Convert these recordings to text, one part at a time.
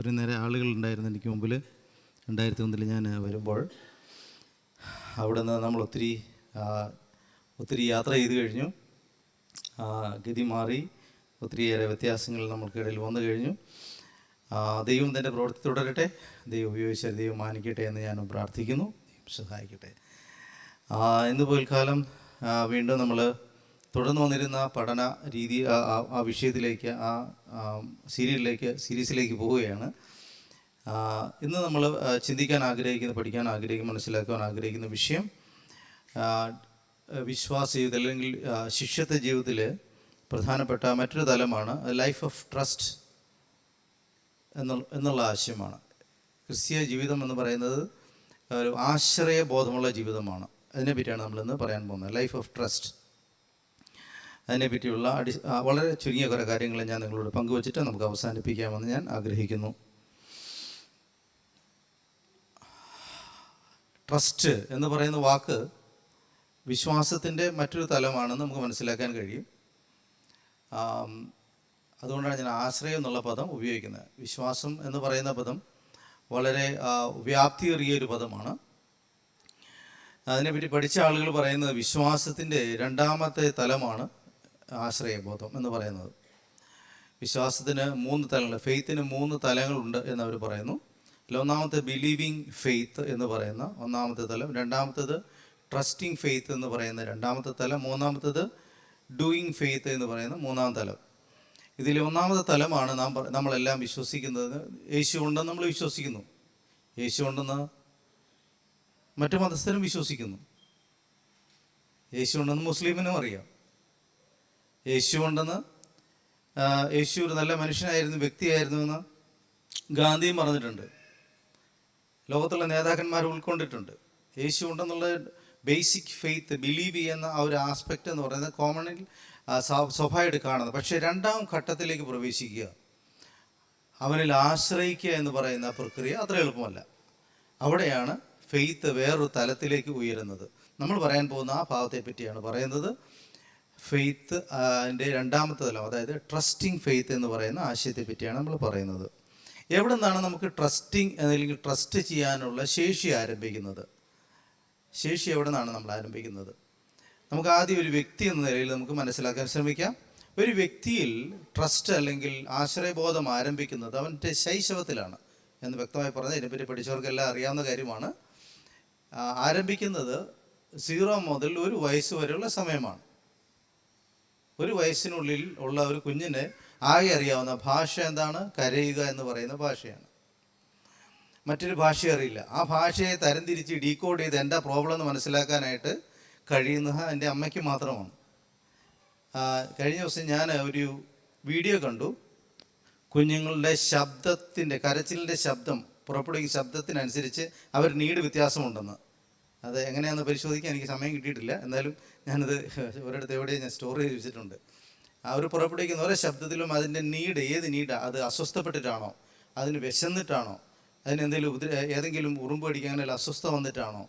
ഒരു നേരെ ആളുകളുണ്ടായിരുന്നു എനിക്ക് മുമ്പിൽ. 2001 ഞാൻ വരുമ്പോൾ അവിടെ നിന്ന് നമ്മൾ ഒത്തിരി യാത്ര ചെയ്ത് കഴിഞ്ഞു. ഗതി മാറി, ഒത്തിരിയേറെ വ്യത്യാസങ്ങൾ നമ്മൾക്കിടയിൽ വന്നു കഴിഞ്ഞു. ദൈവം തൻ്റെ പ്രവൃത്തി തുടരട്ടെ, ദൈവം ഉപയോഗിച്ചാൽ ദൈവം മാനിക്കട്ടെ എന്ന് ഞാൻ പ്രാർത്ഥിക്കുന്നു. ദൈവം സഹായിക്കട്ടെ. ഇന്ന് പോൽക്കാലം വീണ്ടും നമ്മൾ തുടർന്ന് വന്നിരുന്ന പഠന രീതി ആ വിഷയത്തിലേക്ക്, സീരീസിലേക്ക് പോവുകയാണ്. ഇന്ന് നമ്മൾ ചിന്തിക്കാൻ ആഗ്രഹിക്കുന്ന, പഠിക്കാൻ ആഗ്രഹിക്കുന്ന, മനസ്സിലാക്കാൻ ആഗ്രഹിക്കുന്ന വിഷയം വിശ്വാസ ജീവിതം അല്ലെങ്കിൽ ശിഷ്യത്വ ജീവിതത്തിൽ പ്രധാനപ്പെട്ട മറ്റൊരു തലമാണ് ലൈഫ് ഓഫ് ട്രസ്റ്റ് എന്നുള്ള ആശയമാണ്. ക്രിസ്തീയ ജീവിതം എന്ന് പറയുന്നത് ഒരു ആശ്രയബോധമുള്ള ജീവിതമാണ്. അതിനെപ്പറ്റിയാണ് നമ്മളിന്ന് പറയാൻ പോകുന്നത്. Life of trust. അതിനെപ്പറ്റിയുള്ള വളരെ ചുരുങ്ങിയ കുറേ കാര്യങ്ങൾ ഞാൻ നിങ്ങളോട് പങ്കുവച്ചിട്ട് നമുക്ക് അവസാനിപ്പിക്കാമെന്ന് ഞാൻ ആഗ്രഹിക്കുന്നു. ട്രസ്റ്റ് എന്ന് പറയുന്ന വാക്ക് വിശ്വാസത്തിൻ്റെ മറ്റൊരു തലമാണെന്ന് നമുക്ക് മനസ്സിലാക്കാൻ കഴിയും. അതുകൊണ്ടാണ് ഞാൻ ആശ്രയം എന്നുള്ള പദം ഉപയോഗിക്കുന്നത്. വിശ്വാസം എന്ന് പറയുന്ന പദം വളരെ വ്യാപ്തിയേറിയ ഒരു പദമാണ്. അതിനെപ്പറ്റി പഠിച്ച ആളുകൾ പറയുന്നത് വിശ്വാസത്തിൻ്റെ രണ്ടാമത്തെ തലമാണ് ആശ്രയബോധം എന്ന് പറയുന്നത്. വിശ്വാസത്തിന് 3 തലങ്ങൾ, ഫെയ്ത്തിന് 3 തലങ്ങളുണ്ട് എന്നവർ പറയുന്നു. ഒന്നാമത്തെ ബിലീവിങ് ഫെയ്ത്ത് എന്ന് പറയുന്ന ഒന്നാമത്തെ തലം, രണ്ടാമത്തേത് ട്രസ്റ്റിംഗ് ഫെയ്ത്ത് എന്ന് പറയുന്ന രണ്ടാമത്തെ തലം, മൂന്നാമത്തേത് ഡൂയിങ് ഫെയ്ത്ത് എന്ന് പറയുന്ന 3-ാം തലം. ഇതിൽ 1-ാമത്തെ തലമാണ് നമ്മളെല്ലാം വിശ്വസിക്കുന്നത്. യേശു ഉണ്ടെന്ന് നമ്മൾ വിശ്വസിക്കുന്നു. യേശു ഉണ്ടെന്ന് മറ്റു മതസ്ഥരും വിശ്വസിക്കുന്നു. യേശു ഉണ്ടെന്ന് മുസ്ലിമിനും അറിയാം. യേശു ഉണ്ടെന്ന്, യേശു ഒരു നല്ല മനുഷ്യനായിരുന്നു, വ്യക്തിയായിരുന്നു എന്ന് ഗാന്ധിയും പറഞ്ഞിട്ടുണ്ട്. ലോകത്തുള്ള നേതാക്കന്മാർ ഉൾക്കൊണ്ടിട്ടുണ്ട്. യേശു ഉണ്ടെന്നുള്ള ബേസിക് ഫെയ്ത്ത്, ബിലീവ് ചെയ്യുന്ന ആ ഒരു ആസ്പെക്റ്റ് എന്ന് പറയുന്നത് കോമണിൽ സ്വാഭാവികമായിട്ട് കാണുന്നത്. പക്ഷേ 2-ാം ഘട്ടത്തിലേക്ക് പ്രവേശിക്കുക, അവനിൽ ആശ്രയിക്കുക എന്ന് പറയുന്ന പ്രക്രിയ അത്ര എളുപ്പമല്ല. അവിടെയാണ് ഫെയ്ത്ത് വേറൊരു തലത്തിലേക്ക് ഉയരുന്നത്. നമ്മൾ പറയാൻ പോകുന്ന ആ ഭാഗത്തെ പറ്റിയാണ് പറയുന്നത്. ഫെയ്ത്ത് അതിൻ്റെ 2-ാമത്തെ തലം, അതായത് ട്രസ്റ്റിംഗ് ഫെയ്ത്ത് എന്ന് പറയുന്ന ആശയത്തെ പറ്റിയാണ് നമ്മൾ പറയുന്നത്. എവിടെ നിന്നാണ് നമുക്ക് ട്രസ്റ്റിംഗ് അല്ലെങ്കിൽ ട്രസ്റ്റ് ചെയ്യാനുള്ള ശേഷി ആരംഭിക്കുന്നത്? ശേഷി എവിടെ നിന്നാണ് നമ്മൾ ആരംഭിക്കുന്നത്? നമുക്ക് ആദ്യം ഒരു വ്യക്തി എന്ന നിലയിൽ നമുക്ക് മനസ്സിലാക്കാൻ ശ്രമിക്കാം. ഒരു വ്യക്തിയിൽ ട്രസ്റ്റ് അല്ലെങ്കിൽ ആശ്രയബോധം ആരംഭിക്കുന്നത് അവൻ്റെ ശൈശവത്തിലാണ് എന്ന് വ്യക്തമായി പറഞ്ഞാൽ ഇതിനെപ്പറ്റി പഠിച്ചവർക്കെല്ലാം അറിയാവുന്ന കാര്യമാണ്. ആരംഭിക്കുന്നത് 0 മുതൽ 1 വയസ്സ് വരെയുള്ള സമയമാണ്. 1 വയസ്സിനുള്ളിൽ ഉള്ള ഒരു കുഞ്ഞിന് ആകെ അറിയാവുന്ന ഭാഷ എന്താണ്? കരയുക എന്ന് പറയുന്ന ഭാഷയാണ്. മറ്റൊരു ഭാഷ അറിയില്ല. ആ ഭാഷയെ തരംതിരിച്ച് ഡീകോഡ് ചെയ്ത് എന്താ പ്രോബ്ലം എന്ന് മനസ്സിലാക്കാനായിട്ട് കഴിയുന്നത് എൻ്റെ അമ്മയ്ക്ക് മാത്രമാണ്. കഴിഞ്ഞ ദിവസം ഞാൻ ഒരു വീഡിയോ കണ്ടു. കുഞ്ഞുങ്ങളുടെ ശബ്ദത്തിൻ്റെ, കരച്ചിലിൻ്റെ ശബ്ദം, പുറപ്പെടുവിക്കുന്ന ശബ്ദത്തിനനുസരിച്ച് അവർ നീഡ് വ്യത്യാസമുണ്ടെന്ന്. അത് എങ്ങനെയാണെന്ന് പരിശോധിക്കാൻ എനിക്ക് സമയം കിട്ടിയിട്ടില്ല. എന്നാലും ഞാനത് ഒരിടത്ത് എവിടെയും ഞാൻ സ്റ്റോർ ചെയ്ത് വെച്ചിട്ടുണ്ട്. അവർ പുറപ്പെടുവിക്കുന്ന ഓരോ ശബ്ദത്തിലും അതിൻ്റെ നീഡ്, ഏത് നീഡാണ്, അത് അസ്വസ്ഥപ്പെട്ടിട്ടാണോ, അതിന് വിശന്നിട്ടാണോ, അതിനെന്തെങ്കിലും ഏതെങ്കിലും ഉറുമ്പ് കടിക്കാൻ അങ്ങനെ അസ്വസ്ഥ വന്നിട്ടാണോ,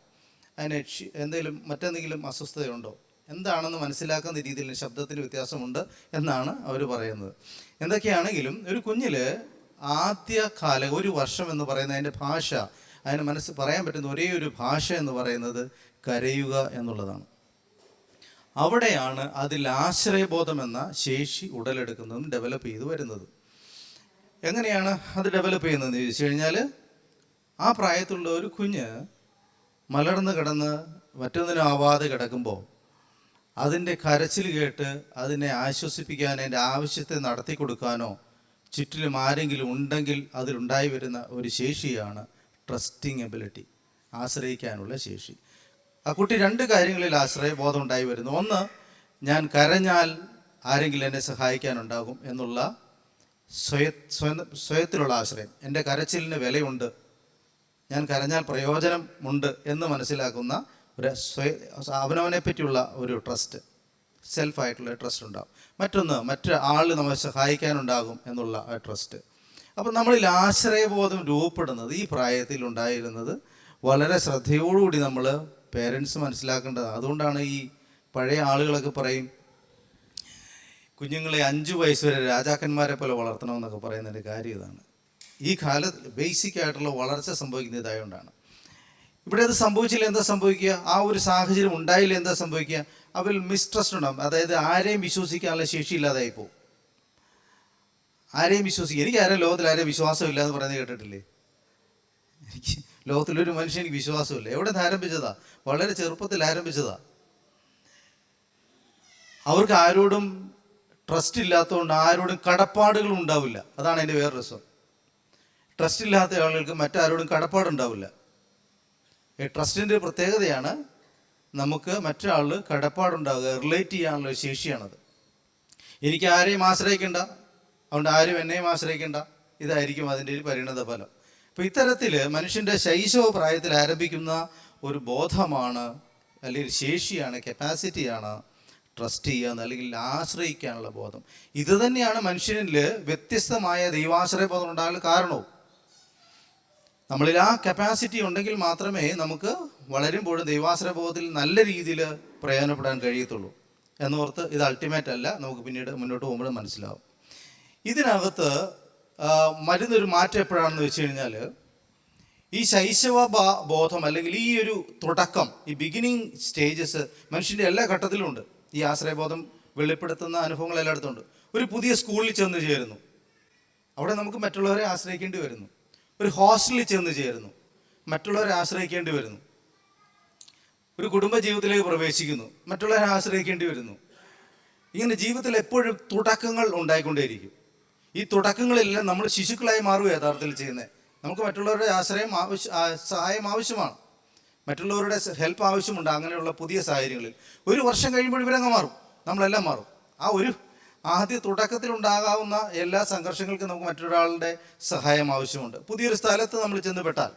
അതിന് എന്തെങ്കിലും മറ്റെന്തെങ്കിലും അസ്വസ്ഥതയുണ്ടോ, എന്താണെന്ന് മനസ്സിലാക്കുന്ന രീതിയിൽ ശബ്ദത്തിന് വ്യത്യാസമുണ്ട് എന്നാണ് അവർ പറയുന്നത്. എന്തൊക്കെയാണെങ്കിലും ഒരു കുഞ്ഞിൽ ആദ്യകാല 1 വർഷം എന്ന് പറയുന്ന അതിൻ്റെ ഭാഷ, അതിന് പറയാൻ പറ്റുന്ന ഒരേ ഒരു ഭാഷ എന്ന് പറയുന്നത് കരയുക എന്നുള്ളതാണ്. അവിടെയാണ് അതിൽ ആശ്രയബോധം എന്ന ശേഷി ഉടലെടുക്കുന്നതും ഡെവലപ്പ് ചെയ്ത് വരുന്നത്. എങ്ങനെയാണ് അത് ഡെവലപ്പ് ചെയ്യുന്നതെന്ന് ചോദിച്ചു കഴിഞ്ഞാൽ, ആ പ്രായത്തിലുള്ള ഒരു കുഞ്ഞ് മലർന്ന് കിടന്ന് മറ്റൊന്നിനും ആവാതെ കിടക്കുമ്പോൾ അതിൻ്റെ കരച്ചിൽ കേട്ട് അതിനെ ആശ്വസിപ്പിക്കാൻ, അതിൻ്റെ ആവശ്യത്തെ നടത്തി കൊടുക്കാനോ ചുറ്റിലും ആരെങ്കിലും ഉണ്ടെങ്കിൽ അതിലുണ്ടായി വരുന്ന ഒരു ശേഷിയാണ് ട്രസ്റ്റിംഗ് എബിലിറ്റി, ആശ്രയിക്കാനുള്ള ശേഷി. ആ കുട്ടി 2 കാര്യങ്ങളിൽ ആശ്രയബോധം ഉണ്ടായി വരുന്നു. ഒന്ന്, ഞാൻ കരഞ്ഞാൽ ആരെങ്കിലും എന്നെ സഹായിക്കാനുണ്ടാകും എന്നുള്ള സ്വയത്തിലുള്ള ആശ്രയം. എൻ്റെ കരച്ചിലിന് വിലയുണ്ട്, ഞാൻ കരഞ്ഞാൽ പ്രയോജനമുണ്ട് എന്ന് മനസ്സിലാക്കുന്ന ഒരു അവനവനെ പറ്റിയുള്ള ഒരു ട്രസ്റ്റ്, സെൽഫായിട്ടുള്ള ട്രസ്റ്റ് ഉണ്ടാകും. മറ്റൊന്ന്, ആൾ നമ്മളെ സഹായിക്കാനുണ്ടാകും എന്നുള്ള ട്രസ്റ്റ്. അപ്പം നമ്മളിൽ ആശ്രയബോധം രൂപപ്പെടുന്നത് ഈ പ്രായത്തിൽ ഉണ്ടായിരുന്നത് വളരെ ശ്രദ്ധയോടുകൂടി നമ്മൾ പേരൻസ് മനസ്സിലാക്കേണ്ടതാണ്. അതുകൊണ്ടാണ് ഈ പഴയ ആളുകളൊക്കെ പറയും, കുഞ്ഞുങ്ങളെ 5 വയസ്സ് വരെ രാജാക്കന്മാരെ പോലെ വളർത്തണമെന്നൊക്കെ പറയുന്നതിൻ്റെ കാര്യം ഇതാണ്. ഈ കാലത്ത് ബേസിക് ആയിട്ടുള്ള വളർച്ച സംഭവിക്കുന്ന ഇതായതുകൊണ്ടാണ്. ഇവിടെ അത് സംഭവിച്ചില്ല എന്താ സംഭവിക്കുക? ആ ഒരു സാഹചര്യം ഉണ്ടായില്ല എന്താ സംഭവിക്കുക? അവൽ മിസ്ട്രസ്റ്റ് ഉണ്ടാകും. അതായത് ആരെയും വിശ്വസിക്കാനുള്ള ശേഷി ഇല്ലാതായി പോകും. ആരെയും വിശ്വസിക്കുക. എനിക്ക് ലോകത്തിൽ ആരെയും വിശ്വാസമില്ല എന്ന് പറയുന്നത് കേട്ടിട്ടില്ലേ? എനിക്ക് ലോകത്തിലൊരു മനുഷ്യനിക്ക് വിശ്വാസമില്ല. എവിടെ നിന്ന് ആരംഭിച്ചതാ? വളരെ ചെറുപ്പത്തിൽ ആരംഭിച്ചതാ. അവർക്ക് ആരോടും ട്രസ്റ്റ് ഇല്ലാത്തതുകൊണ്ട് ആരോടും കടപ്പാടുകളും ഉണ്ടാവില്ല. അതാണ് എൻ്റെ വേറെ രസം. ട്രസ്റ്റ് ഇല്ലാത്ത ആളുകൾക്ക് മറ്റാരോടും കടപ്പാടുണ്ടാവില്ല. ട്രസ്റ്റിൻ്റെ പ്രത്യേകതയാണ് നമുക്ക് മറ്റൊരാൾ കടപ്പാടുണ്ടാവുക, റിലേറ്റ് ചെയ്യാനുള്ള ശേഷിയാണത്. എനിക്ക് ആരെയും ആശ്രയിക്കേണ്ട, അതുകൊണ്ട് ആരും എന്നെയും ആശ്രയിക്കേണ്ട, ഇതായിരിക്കും അതിൻ്റെ ഒരു പരിണത ഫലം. അപ്പോൾ ഇത്തരത്തിൽ മനുഷ്യൻ്റെ ശൈശവ പ്രായത്തിൽ ആരംഭിക്കുന്ന ഒരു ബോധമാണ്, അല്ലെങ്കിൽ ശേഷിയാണ്, കപ്പാസിറ്റിയാണ് ട്രസ്റ്റ് ചെയ്യുക അല്ലെങ്കിൽ ആശ്രയിക്കാനുള്ള ബോധം. ഇത് തന്നെയാണ് മനുഷ്യനിൽ വ്യത്യസ്തമായ ദൈവാശ്രയ ബോധം ഉണ്ടാകാനുള്ള കാരണവും. നമ്മളിൽ ആ കപ്പാസിറ്റി ഉണ്ടെങ്കിൽ മാത്രമേ നമുക്ക് വളരുമ്പോഴും ദൈവാശ്രയ ബോധത്തിൽ നല്ല രീതിയിൽ പ്രയോജനപ്പെടാൻ കഴിയത്തുള്ളൂ എന്നോർത്ത് ഇത് അൾട്ടിമേറ്റ് അല്ല, നമുക്ക് പിന്നീട് മുന്നോട്ട് പോകുമ്പോഴും മനസ്സിലാവും. ഇതിനകത്ത് മരുന്നൊരു മാറ്റം എപ്പോഴാണെന്ന് വെച്ച് കഴിഞ്ഞാൽ, ഈ ശൈശവ ബോധം അല്ലെങ്കിൽ ഈ ഒരു തുടക്കം, ഈ ബിഗിനിങ് സ്റ്റേജസ് മനുഷ്യൻ്റെ എല്ലാ ഘട്ടത്തിലും ഉണ്ട്. ഈ ആശ്രയബോധം വെളിപ്പെടുത്തുന്ന അനുഭവങ്ങൾ എല്ലായിടത്തും ഉണ്ട്. ഒരു പുതിയ സ്കൂളിൽ ചെന്ന് ചേരുന്നു, അവിടെ നമുക്ക് മറ്റുള്ളവരെ ആശ്രയിക്കേണ്ടി വരുന്നു. ഒരു ഹോസ്റ്റലിൽ ചെന്ന് ചേരുന്നു, മറ്റുള്ളവരെ ആശ്രയിക്കേണ്ടി വരുന്നു. ഒരു കുടുംബ ജീവിതത്തിലേക്ക് പ്രവേശിക്കുന്നു, മറ്റുള്ളവരെ ആശ്രയിക്കേണ്ടി വരുന്നു. ഇങ്ങനെ ജീവിതത്തിൽ എപ്പോഴും തുടക്കങ്ങൾ ഉണ്ടായിക്കൊണ്ടേയിരിക്കും. ഈ തുടക്കങ്ങളെല്ലാം നമ്മൾ ശിശുക്കളായി മാറുക യഥാർത്ഥത്തിൽ ചെയ്യുന്നത്. നമുക്ക് മറ്റുള്ളവരുടെ സഹായം ആവശ്യമാണ്, മറ്റുള്ളവരുടെ ഹെൽപ്പ് ആവശ്യമുണ്ട്. അങ്ങനെയുള്ള പുതിയ സാഹചര്യങ്ങളിൽ 1 വർഷം കഴിയുമ്പോൾ ഇവരങ്ങ് മാറും, നമ്മളെല്ലാം മാറും. ആ ഒരു ആദ്യ തുടക്കത്തിലുണ്ടാകാവുന്ന എല്ലാ സംഘർഷങ്ങൾക്കും നമുക്ക് മറ്റൊരാളുടെ സഹായം ആവശ്യമുണ്ട്. പുതിയൊരു സ്ഥലത്ത് നമ്മൾ ചെന്ന് പെട്ടാൽ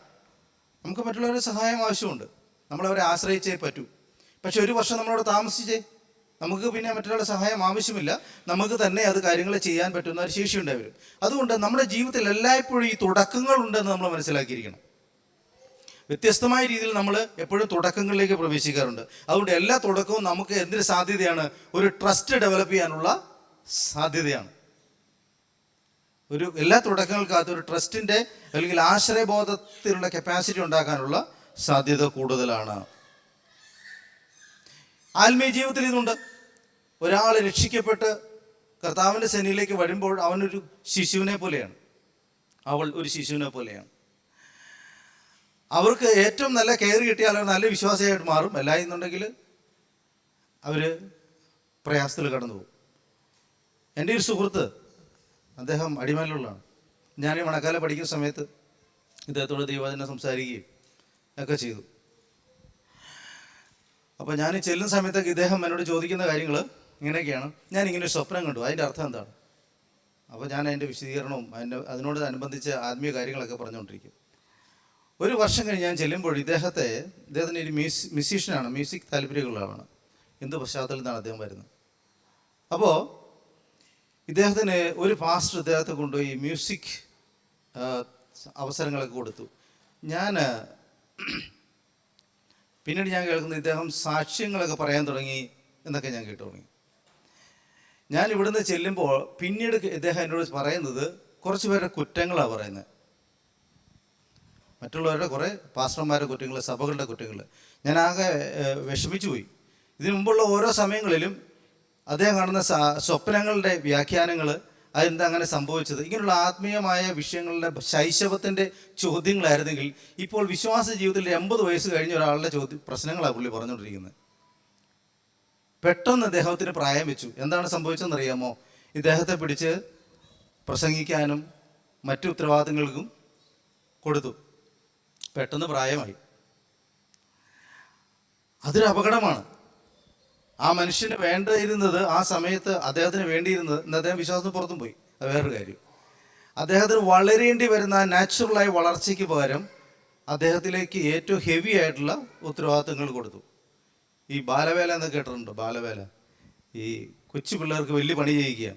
നമുക്ക് മറ്റുള്ളവരുടെ സഹായം ആവശ്യമുണ്ട്, നമ്മളവരെ ആശ്രയിച്ചേ പറ്റൂ. പക്ഷെ 1 വർഷം നമ്മളവിടെ താമസിച്ചേ നമുക്ക് പിന്നെ മറ്റൊരാളുടെ സഹായം ആവശ്യമില്ല, നമുക്ക് തന്നെ അത് കാര്യങ്ങൾ ചെയ്യാൻ പറ്റുന്ന ഒരു ശേഷി ഉണ്ടാവരും. അതുകൊണ്ട് നമ്മുടെ ജീവിതത്തിൽ എല്ലായ്പ്പോഴും ഈ തുടക്കങ്ങളുണ്ടെന്ന് നമ്മൾ മനസ്സിലാക്കിയിരിക്കണം. വ്യത്യസ്തമായ രീതിയിൽ നമ്മൾ എപ്പോഴും തുടക്കങ്ങളിലേക്ക് പ്രവേശിക്കാറുണ്ട്. അതുകൊണ്ട് എല്ലാ തുടക്കവും നമുക്ക് എന്തിന് സാധ്യതയാണ്? ഒരു ട്രസ്റ്റ് ഡെവലപ്പ് ചെയ്യാനുള്ള സാധ്യതയാണ്. എല്ലാ തുടക്കങ്ങൾക്കകത്ത് ഒരു ട്രസ്റ്റിൻ്റെ അല്ലെങ്കിൽ ആശ്രയബോധത്തിലുള്ള കപ്പാസിറ്റി ഉണ്ടാക്കാനുള്ള സാധ്യത കൂടുതലാണ്. ആത്മീയ ജീവിതത്തിൽ ഇതുണ്ട്. ഒരാൾ രക്ഷിക്കപ്പെട്ട് കർത്താവിൻ്റെ സന്നിധിയിലേക്ക് വരുമ്പോൾ അവനൊരു ശിശുവിനെ പോലെയാണ്, അവൾ ഒരു ശിശുവിനെ പോലെയാണ്. അവർക്ക് ഏറ്റവും നല്ല കെയർ കിട്ടിയാൽ അവർ നല്ല വിശ്വാസിയായിട്ട് മാറും. അല്ല എന്നുണ്ടെങ്കിൽ അവർ പ്രയാസത്തിൽ കടന്നു പോകും. എൻ്റെ ഒരു സുഹൃത്ത്, അദ്ദേഹം അടിമാലിലുള്ളതാണ്. ഞാൻ ഈ മണക്കാല പഠിക്കുന്ന സമയത്ത് ഇദ്ദേഹത്തോട് ദൈവവചനം സംസാരിക്കുകയും ഒക്കെ ചെയ്തു. അപ്പോൾ ഞാൻ ചെല്ലുന്ന സമയത്തൊക്കെ ഇദ്ദേഹം എന്നോട് ചോദിക്കുന്ന കാര്യങ്ങൾ ഇങ്ങനെയൊക്കെയാണ്: ഞാനിങ്ങനെ ഒരു സ്വപ്നം കണ്ടു, അതിൻ്റെ അർത്ഥം എന്താണ്? അപ്പോൾ ഞാൻ അതിൻ്റെ വിശദീകരണവും അതിനോട് അനുബന്ധിച്ച ആത്മീയ കാര്യങ്ങളൊക്കെ പറഞ്ഞുകൊണ്ടിരിക്കും. 1 വർഷം കഴിഞ്ഞ് ഞാൻ ചെല്ലുമ്പോൾ ഇദ്ദേഹത്തിന് ഒരു മ്യൂസീഷ്യനാണ്, മ്യൂസിക് താല്പര്യമുള്ള ആളാണ്. ഹിന്ദു പശ്ചാത്തലത്തിൽ നിന്നാണ് അദ്ദേഹം വരുന്നത്. അപ്പോൾ ഇദ്ദേഹത്തിന് ഒരു പാസ്റ്റർ ഇദ്ദേഹത്തെ കൊണ്ടുപോയി മ്യൂസിക് അവസരങ്ങളൊക്കെ കൊടുത്തു. പിന്നീട് ഞാൻ കേൾക്കുന്നത് ഇദ്ദേഹം സാക്ഷ്യങ്ങളൊക്കെ പറയാൻ തുടങ്ങി എന്നൊക്കെ ഞാൻ കേട്ടു തുടങ്ങി. ഞാൻ ഇവിടുന്ന് ചെല്ലുമ്പോൾ പിന്നീട് ഇദ്ദേഹം എന്നോട് പറയുന്നത് കുറച്ച് പേരുടെ കുറ്റങ്ങളാണ് പറയുന്നത്. മറ്റുള്ളവരുടെ കുറേ പാസ്റ്റർമാരുടെ കുറ്റങ്ങൾ, സഭകളുടെ കുറ്റങ്ങൾ. ഞാൻ ആകെ വിഷമിച്ചു പോയി. ഇതിനു മുമ്പുള്ള ഓരോ സമയങ്ങളിലും അദ്ദേഹം കാണുന്ന സ്വപ്നങ്ങളുടെ വ്യാഖ്യാനങ്ങൾ, അതെന്താ അങ്ങനെ സംഭവിച്ചത്, ഇങ്ങനെയുള്ള ആത്മീയമായ വിഷയങ്ങളുടെ ശൈശവത്തിൻ്റെ ചോദ്യങ്ങളായിരുന്നെങ്കിൽ ഇപ്പോൾ വിശ്വാസ ജീവിതത്തിൽ 80 വയസ്സ് കഴിഞ്ഞ ഒരാളുടെ പ്രശ്നങ്ങളാണ് പുള്ളി പറഞ്ഞുകൊണ്ടിരിക്കുന്നത്. പെട്ടെന്ന് അദ്ദേഹത്തിന് പ്രായം വെച്ചു. എന്താണ് സംഭവിച്ചതെന്നറിയാമോ? ഇദ്ദേഹത്തെ പിടിച്ച് പ്രസംഗിക്കാനും മറ്റു ഉത്തരവാദിത്തങ്ങൾക്കും കൊടുത്തു. പെട്ടെന്ന് പ്രായമായി. അതൊരു അപകടമാണ്. ആ മനുഷ്യന് വേണ്ടിയിരുന്നത്, ആ സമയത്ത് അദ്ദേഹത്തിന് വേണ്ടിയിരുന്നത്, ഇന്ന് അദ്ദേഹം വിശ്വാസത്തിന് പുറത്തും പോയി, അത് വേറൊരു കാര്യം. അദ്ദേഹത്തിന് വളരേണ്ടി വരുന്ന നാച്ചുറലായ വളർച്ചയ്ക്ക് പകരം അദ്ദേഹത്തിലേക്ക് ഏറ്റവും ഹെവി ആയിട്ടുള്ള ഉത്തരവാദിത്തങ്ങൾ കൊടുത്തു. ഈ ബാലവേല എന്ന് കേട്ടിട്ടുണ്ടോ? ബാലവേല, ഈ കൊച്ചു പിള്ളേർക്ക് വലിയ പണി ചെയ്യിക്കുക.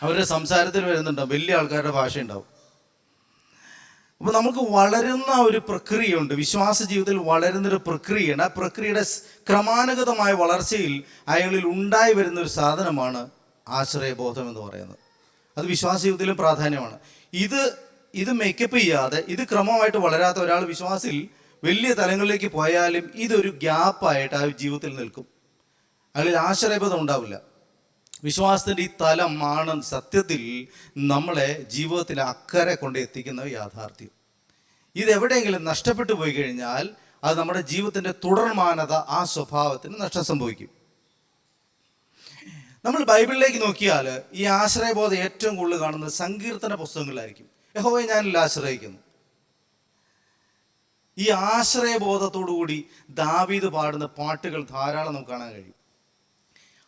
അവരുടെ സംസാരത്തിൽ വരുന്നുണ്ടാവും, വലിയ ആൾക്കാരുടെ ഭാഷ ഉണ്ടാവും. അപ്പോൾ നമുക്ക് വളരുന്ന ഒരു പ്രക്രിയയുണ്ട്, വിശ്വാസ ജീവിതത്തിൽ വളരുന്നൊരു പ്രക്രിയയാണ്. ആ പ്രക്രിയയുടെ ക്രമാനുഗതമായ വളർച്ചയിൽ അയാളിൽ ഉണ്ടായി വരുന്നൊരു സാധനമാണ് ആശ്രയബോധം എന്ന് പറയുന്നത്. അത് വിശ്വാസ ജീവിതത്തിലും പ്രാധാന്യമാണ്. ഇത് മേക്കപ്പ് ചെയ്യാതെ, ഇത് ക്രമമായിട്ട് വളരാത്ത ഒരാൾ വിശ്വാസത്തിൽ വലിയ തലങ്ങളിലേക്ക് പോയാലും ഇതൊരു ഗ്യാപ്പായിട്ട് ആ ജീവിതത്തിൽ നിൽക്കും. അതിൽ ആശ്രയബോധം ഉണ്ടാവില്ല. വിശ്വാസത്തിൻ്റെ ഈ തലമാണ് സത്യത്തിൽ നമ്മളെ ജീവിതത്തിൽ അക്കരെ കൊണ്ട് എത്തിക്കുന്ന യാഥാർത്ഥ്യം. ഇതെവിടെയെങ്കിലും നഷ്ടപ്പെട്ടു പോയി കഴിഞ്ഞാൽ അത് നമ്മുടെ ജീവിതത്തിൻ്റെ തുടർമാനത, ആ സ്വഭാവത്തിന് നഷ്ടം സംഭവിക്കും. നമ്മൾ ബൈബിളിലേക്ക് നോക്കിയാൽ ഈ ആശ്രയബോധം ഏറ്റവും കൂടുതൽ കാണുന്നത് സങ്കീർത്തന പുസ്തകങ്ങളിലായിരിക്കും. യഹോവയെ ഞാനിൽ ആശ്രയിക്കുന്നു. ഈ ആശ്രയബോധത്തോടുകൂടി ദാവീദ് പാടുന്ന പാട്ടുകൾ ധാരാളം നമുക്ക് കാണാൻ കഴിയും.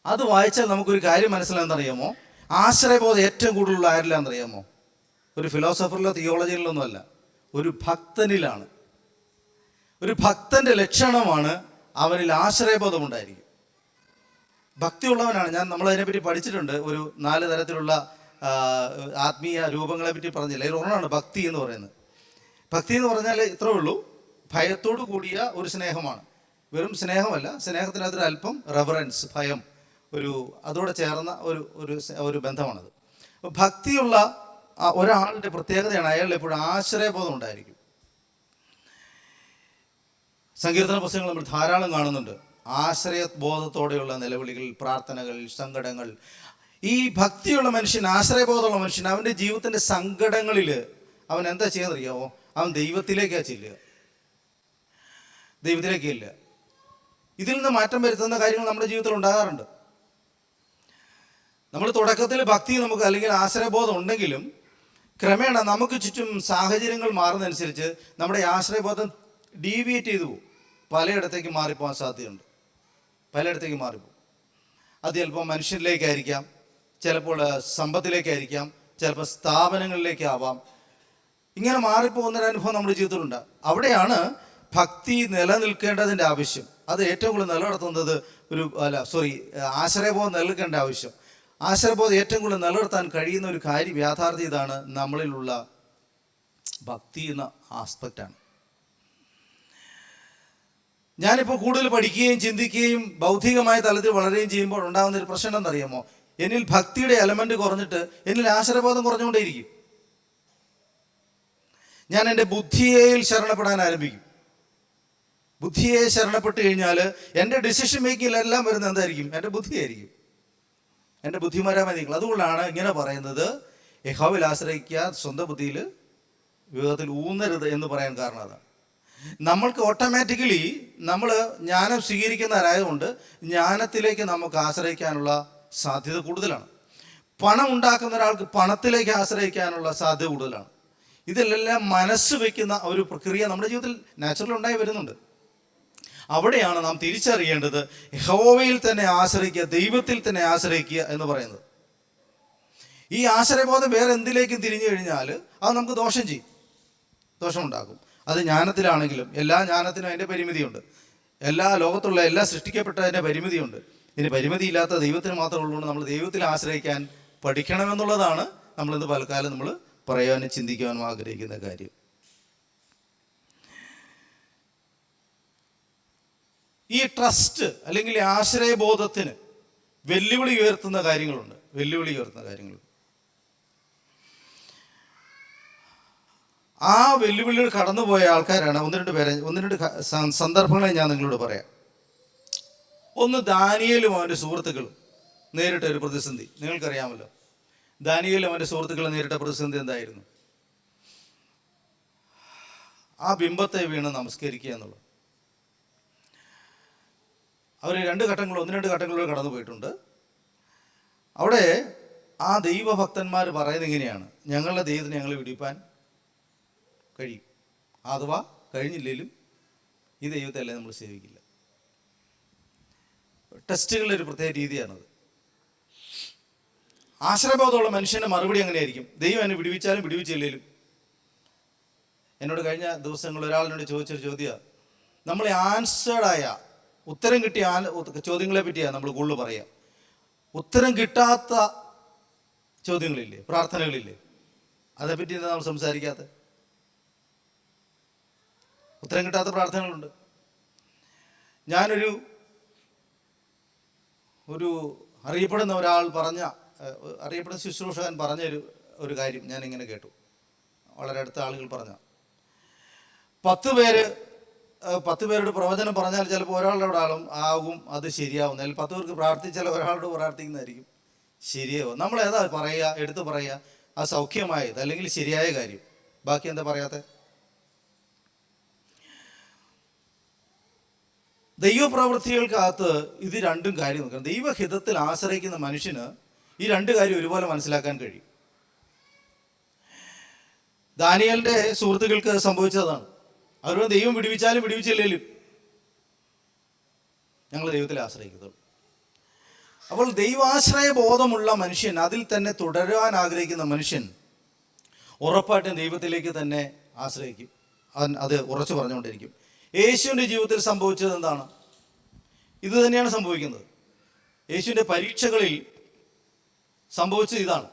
അത് വായിച്ചാൽ നമുക്കൊരു കാര്യം മനസ്സിലാണെന്നറിയാമോ? ആശ്രയബോധം ഏറ്റവും കൂടുതലുള്ള ആരിലാണെന്നറിയാമോ? ഒരു ഫിലോസഫറിലോ തിയോളജിയിലോ ഒന്നുമല്ല, ഒരു ഭക്തനിലാണ്. ഒരു ഭക്തന്റെ ലക്ഷണമാണ് അവനിൽ ആശ്രയബോധം ഉണ്ടായിരിക്കും. ഭക്തിയുള്ളവനാണ്. നമ്മളതിനെപ്പറ്റി പഠിച്ചിട്ടുണ്ട്. ഒരു 4 തരത്തിലുള്ള ആത്മീയ രൂപങ്ങളെ പറ്റി പറഞ്ഞില്ല. അതിൽ ഒരെണ്ണമാണ് ഭക്തി എന്ന് പറയുന്നത്. ഭക്തി എന്ന് പറഞ്ഞാൽ ഇത്രേ ഉള്ളൂ, ഭയത്തോടു കൂടിയ ഒരു സ്നേഹമാണ്. വെറും സ്നേഹമല്ല, സ്നേഹത്തിനകത്തൊരു അല്പം റെവറൻസ്, ഭയം, അതോടെ ചേർന്ന ഒരു ബന്ധമാണത്. അപ്പോൾ ഭക്തിയുള്ള ഒരാളുടെ പ്രത്യേകതയാണ് അയാൾ എപ്പോഴും ആശ്രയബോധം ഉണ്ടായിരിക്കും. സങ്കീർത്തന പുസ്തകങ്ങൾ നമ്മൾ ധാരാളം കാണുന്നുണ്ട്. ആശ്രയബോധത്തോടെയുള്ള നിലവിളികൾ, പ്രാർത്ഥനകൾ, സങ്കടങ്ങൾ. ഈ ഭക്തിയുള്ള മനുഷ്യൻ, ആശ്രയബോധമുള്ള മനുഷ്യൻ, അവൻ്റെ ജീവിതത്തിൻ്റെ സങ്കടങ്ങളിൽ അവൻ എന്താ ചെയ്യാന്നറിയാമോ? അവൻ ദൈവത്തിലേക്കാണ് ചെല്ലുക. ദൈവത്തിലേക്ക് ഇല്ല. ഇതിൽ നിന്ന് മാറ്റം വരുത്തുന്ന കാര്യങ്ങൾ നമ്മുടെ ജീവിതത്തിൽ ഉണ്ടാകാറുണ്ട്. നമ്മൾ തുടക്കത്തിൽ ഭക്തി നമുക്ക് അല്ലെങ്കിൽ ആശ്രയബോധം ഉണ്ടെങ്കിലും ക്രമേണ നമുക്ക് ചുറ്റും സാഹചര്യങ്ങൾ മാറുന്നതനുസരിച്ച് നമ്മുടെ ആശ്രയബോധം ഡീവിയേറ്റ് ചെയ്തു പോകും. പലയിടത്തേക്ക് മാറിപ്പോകാൻ സാധ്യതയുണ്ട്. പലയിടത്തേക്ക് മാറിപ്പോകും. അത് ചിലപ്പോൾ മനുഷ്യരിലേക്കായിരിക്കാം, ചിലപ്പോൾ സമ്പത്തിലേക്കായിരിക്കാം, ചിലപ്പോൾ സ്ഥാപനങ്ങളിലേക്കാവാം. ഇങ്ങനെ മാറിപ്പോകുന്നൊരു അനുഭവം നമ്മുടെ ജീവിതത്തിലുണ്ട്. അവിടെയാണ് ഭക്തി നിലനിൽക്കേണ്ടതിൻ്റെ ആവശ്യം. അത് ഏറ്റവും കൂടുതൽ നിലനിർത്തുന്നത് ആശ്രയബോധം നിലനിൽക്കേണ്ട ആവശ്യം. ആശ്രയബോധം ഏറ്റവും കൂടുതൽ നിലനിർത്താൻ കഴിയുന്ന ഒരു കാര്യം, യാഥാർത്ഥ്യം ഇതാണ്: നമ്മളിലുള്ള ഭക്തി എന്ന ആസ്പെക്റ്റാണ്. ഞാനിപ്പോൾ കൂടുതൽ പഠിക്കുകയും ചിന്തിക്കുകയും ബൗദ്ധികമായ തലത്തിൽ വളരുകയും ചെയ്യുമ്പോൾ ഉണ്ടാകുന്ന ഒരു പ്രശ്നം എന്തറിയാമോ? എന്നിൽ ഭക്തിയുടെ എലമെന്റ് കുറഞ്ഞിട്ട് എന്നിൽ ആശ്രയബോധം കുറഞ്ഞുകൊണ്ടേയിരിക്കും. ഞാൻ എൻ്റെ ബുദ്ധിയിൽ ശരണപ്പെടാൻ ആരംഭിക്കും. ബുദ്ധിയെ ശരണപ്പെട്ട് കഴിഞ്ഞാൽ എൻ്റെ ഡിസിഷൻ മേക്കിങ്ങിലെല്ലാം വരുന്നത് എന്തായിരിക്കും? എൻ്റെ ബുദ്ധിയായിരിക്കും, എൻ്റെ ബുദ്ധിപരമായിരിക്കും. അതുകൊണ്ടാണ് ഇങ്ങനെ പറയുന്നത്, യഹോവയിൽ ആശ്രയിക്കുക, സ്വന്തം ബുദ്ധിയിൽ വിവേകത്തിൽ ഊന്നരുത് എന്ന് പറയാൻ കാരണം അതാണ്. നമ്മൾക്ക് ഓട്ടോമാറ്റിക്കലി നമ്മൾ ജ്ഞാനം സ്വീകരിക്കുന്നവരായതുകൊണ്ട് ജ്ഞാനത്തിലേക്ക് നമുക്ക് ആശ്രയിക്കാനുള്ള സാധ്യത കൂടുതലാണ്. പണം ഉണ്ടാക്കുന്ന ഒരാൾക്ക് പണത്തിലേക്ക് ആശ്രയിക്കാനുള്ള സാധ്യത കൂടുതലാണ്. ഇതിലെല്ലാം മനസ്സ് വയ്ക്കുന്ന ഒരു പ്രക്രിയ നമ്മുടെ ജീവിതത്തിൽ നാച്ചുറൽ ഉണ്ടായി വരുന്നുണ്ട്. അവിടെയാണ് നാം തിരിച്ചറിയേണ്ടത് യഹോവയിൽ തന്നെ ആശ്രയിക്കുക, ദൈവത്തിൽ തന്നെ ആശ്രയിക്കുക എന്ന് പറയുന്നത്. ഈ ആശ്രയബോധം വേറെ എന്തിലേക്കും തിരിഞ്ഞു കഴിഞ്ഞാൽ അത് നമുക്ക് ദോഷം ചെയ്യും, ദോഷമുണ്ടാക്കും. അത് ജ്ഞാനത്തിലാണെങ്കിലും എല്ലാ ജ്ഞാനത്തിനും അതിൻ്റെ പരിമിതിയുണ്ട്. എല്ലാ ലോകത്തുള്ള എല്ലാ സൃഷ്ടിക്കപ്പെട്ടതിൻ്റെ പരിമിതിയുണ്ട്. ഇതിന് പരിമിതിയില്ലാത്ത ദൈവത്തിന് മാത്രമേ ഉള്ളൂ. നമ്മൾ ദൈവത്തിൽ ആശ്രയിക്കാൻ പഠിക്കണമെന്നുള്ളതാണ് നമ്മളിന്ന് പലകാലം നമ്മൾ പറയാനും ചിന്തിക്കാനും ആഗ്രഹിക്കുന്ന കാര്യം. ഈ ട്രസ്റ്റ് അല്ലെങ്കിൽ ആശ്രയബോധത്തിന് വെല്ലുവിളി ഉയർത്തുന്ന കാര്യങ്ങളുണ്ട്. ആ വെല്ലുവിളികൾ കടന്നുപോയ ആൾക്കാരാണ് ഒന്ന് രണ്ട് സന്ദർഭങ്ങളെ ഞാൻ നിങ്ങളോട് പറയാം. ഒന്ന്, ദാനിയേലും അവൻ്റെ സുഹൃത്തുക്കളും നേരിട്ട ഒരു പ്രതിസന്ധി നിങ്ങൾക്കറിയാമല്ലോ. ദാനിയേലും അവൻ്റെ സുഹൃത്തുക്കളും നേരിട്ട പ്രതിസന്ധി എന്തായിരുന്നു? ആ ബിംബത്തെ വീണ് നമസ്കരിക്കുക എന്നുള്ളത്. അവർ ഒന്ന് രണ്ട് ഘട്ടങ്ങളിലൂടെ കടന്നു പോയിട്ടുണ്ട്. അവിടെ ആ ദൈവഭക്തന്മാർ പറയുന്നത് ഇങ്ങനെയാണ്: ഞങ്ങളുടെ ദൈവത്തിന് ഞങ്ങൾ വിടിപ്പാൻ കഴിയും, അഥവാ കഴിഞ്ഞില്ലെങ്കിലും ഈ ദൈവത്തെ അല്ലേ നമ്മൾ സേവിക്കില്ല. ടെസ്റ്റുകളുടെ ഒരു പ്രത്യേക രീതിയാണത്. ആശ്രയബോധമുള്ള മനുഷ്യൻ്റെ മറുപടി എങ്ങനെയായിരിക്കും? ദൈവം എന്നെ വിടുവിച്ചാലും വിടുവിച്ചില്ലേലും. എന്നോട് കഴിഞ്ഞ ദിവസങ്ങളിൽ ഒരാളിനോട് ചോദിച്ചൊരു ചോദ്യമാണ്, നമ്മൾ ആൻസേർഡായ ഉത്തരം കിട്ടിയ ചോദ്യങ്ങളെ പറ്റിയാണ് നമ്മൾ കൂടുതൽ പറയുക. ഉത്തരം കിട്ടാത്ത ചോദ്യങ്ങളില്ലേ, പ്രാർത്ഥനകളില്ലേ, അതേപ്പറ്റി എന്താ നമ്മൾ സംസാരിക്കാത്ത? ഉത്തരം കിട്ടാത്ത പ്രാർത്ഥനകളുണ്ട്. ഞാനൊരു അറിയപ്പെടുന്ന ശുശ്രൂഷകൻ പറഞ്ഞ ഒരു കാര്യം ഞാനിങ്ങനെ കേട്ടു. വളരെ അടുത്ത ആളുകൾ പറഞ്ഞ 10 പേരോട് പ്രവചനം പറഞ്ഞാൽ ചിലപ്പോൾ ഒരാളുടെ ആളും ആകും അത് ശരിയാവും. അല്ലെങ്കിൽ 10 പേർക്ക് പ്രാർത്ഥിച്ചാൽ ഒരാളോട് പ്രാർത്ഥിക്കുന്നതായിരിക്കും ശരിയാവും. നമ്മൾ ഏതാ പറയുക, എടുത്ത് പറയുക ആ സൗഖ്യമായത് അല്ലെങ്കിൽ ശരിയായ കാര്യം, ബാക്കി എന്താ പറയാത്ത? ദൈവപ്രവൃത്തികൾക്കകത്ത് ഇത് രണ്ടും കാര്യം നോക്കണം. ദൈവഹിതത്തിൽ ആശ്രയിക്കുന്ന മനുഷ്യന് ഈ രണ്ട് കാര്യം ഒരുപോലെ മനസ്സിലാക്കാൻ കഴിയും. ദാനിയേലിന്റെ സുഹൃത്തുക്കൾക്ക് സംഭവിച്ചതാണ്. അവരോട് ദൈവം വിടുവിച്ചാലും വിടുവിച്ചില്ലേലും ഞങ്ങൾ ദൈവത്തിൽ ആശ്രയിക്കുന്നുള്ളൂ. അപ്പോൾ ദൈവാശ്രയ ബോധമുള്ള മനുഷ്യൻ, അതിൽ തന്നെ തുടരാൻ ആഗ്രഹിക്കുന്ന മനുഷ്യൻ ഉറപ്പായിട്ടും ദൈവത്തിലേക്ക് തന്നെ ആശ്രയിക്കും. അത് ഉറച്ചു പറഞ്ഞുകൊണ്ടിരിക്കും. യേശുവിൻ്റെ ജീവിതത്തിൽ സംഭവിച്ചത് എന്താണ്? ഇത് തന്നെയാണ് സംഭവിക്കുന്നത്. യേശുവിൻ്റെ പരീക്ഷകളിൽ സംഭവിച്ചത് ഇതാണ്.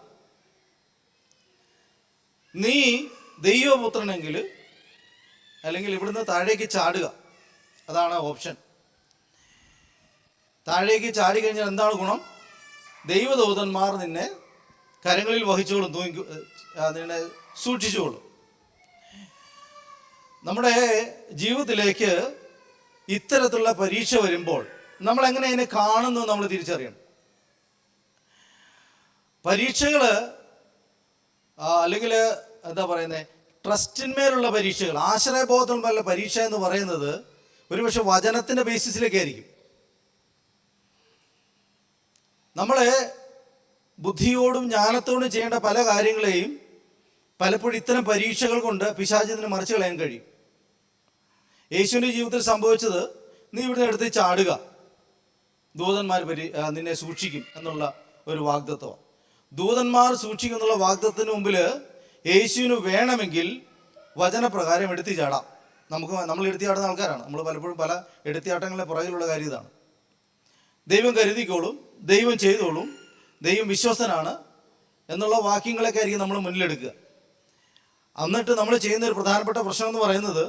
നീ ദൈവപുത്രനെങ്കിൽ അല്ലെങ്കിൽ ഇവിടുന്ന് താഴേക്ക് ചാടുക, അതാണ് ഓപ്ഷൻ. താഴേക്ക് ചാടി കഴിഞ്ഞാൽ എന്താണ് ഗുണം? ദൈവദൂതന്മാർ നിന്നെ കരങ്ങളിൽ വഹിച്ചോളും, നിന്നെ സൂക്ഷിച്ചോളും. നമ്മുടെ ജീവിതത്തിലേക്ക് ഇത്തരത്തിലുള്ള പരീക്ഷ വരുമ്പോൾ നമ്മൾ എങ്ങനെ അതിനെ കാണുന്നു നമ്മൾ തിരിച്ചറിയണം. പരീക്ഷകൾ അല്ലെങ്കിൽ എന്താ പറയുന്നത്, ട്രസ്റ്റിന്മേലുള്ള പരീക്ഷകൾ, ആശ്രയബോധമുള്ള പരീക്ഷ എന്ന് പറയുന്നത് ഒരുപക്ഷെ വചനത്തിൻ്റെ ബേസിസിലേക്കായിരിക്കും. നമ്മളെ ബുദ്ധിയോടും ജ്ഞാനത്തോടും ചെയ്യേണ്ട പല കാര്യങ്ങളെയും പലപ്പോഴും ഇത്തരം പരീക്ഷകൾ കൊണ്ട് പിശാചിന് മറിച്ച് കളയാൻ കഴിയും. യേശുവിൻ്റെ ജീവിതത്തിൽ സംഭവിച്ചത്, നീ ഇവിടുന്ന് എടുത്ത് ചാടുക, ദൂതന്മാർ നിന്നെ സൂക്ഷിക്കും എന്നുള്ള ഒരു വാഗ്ദത്വം. ദൂതന്മാർ സൂക്ഷിക്കും എന്നുള്ള വാഗ്ദത്തത്തിന് മുമ്പിൽ യേശുവിന് വേണമെങ്കിൽ വചനപ്രകാരം എടുത്തു ചാടാം. നമ്മൾ എടുത്തു ചാടുന്ന ആൾക്കാരാണ്. നമ്മൾ പലപ്പോഴും പല എടുത്തിയാട്ടങ്ങളുടെ പുറകിലുള്ള കാര്യം ഇതാണ്. ദൈവം കരുതിക്കോളും, ദൈവം ചെയ്തോളും, ദൈവം വിശ്വസ്തനാണ് എന്നുള്ള വാക്യങ്ങളൊക്കെ ആയിരിക്കും നമ്മൾ മുന്നിലെടുക്കുക. എന്നിട്ട് നമ്മൾ ചെയ്യുന്ന ഒരു പ്രധാനപ്പെട്ട പ്രശ്നം എന്ന് പറയുന്നത്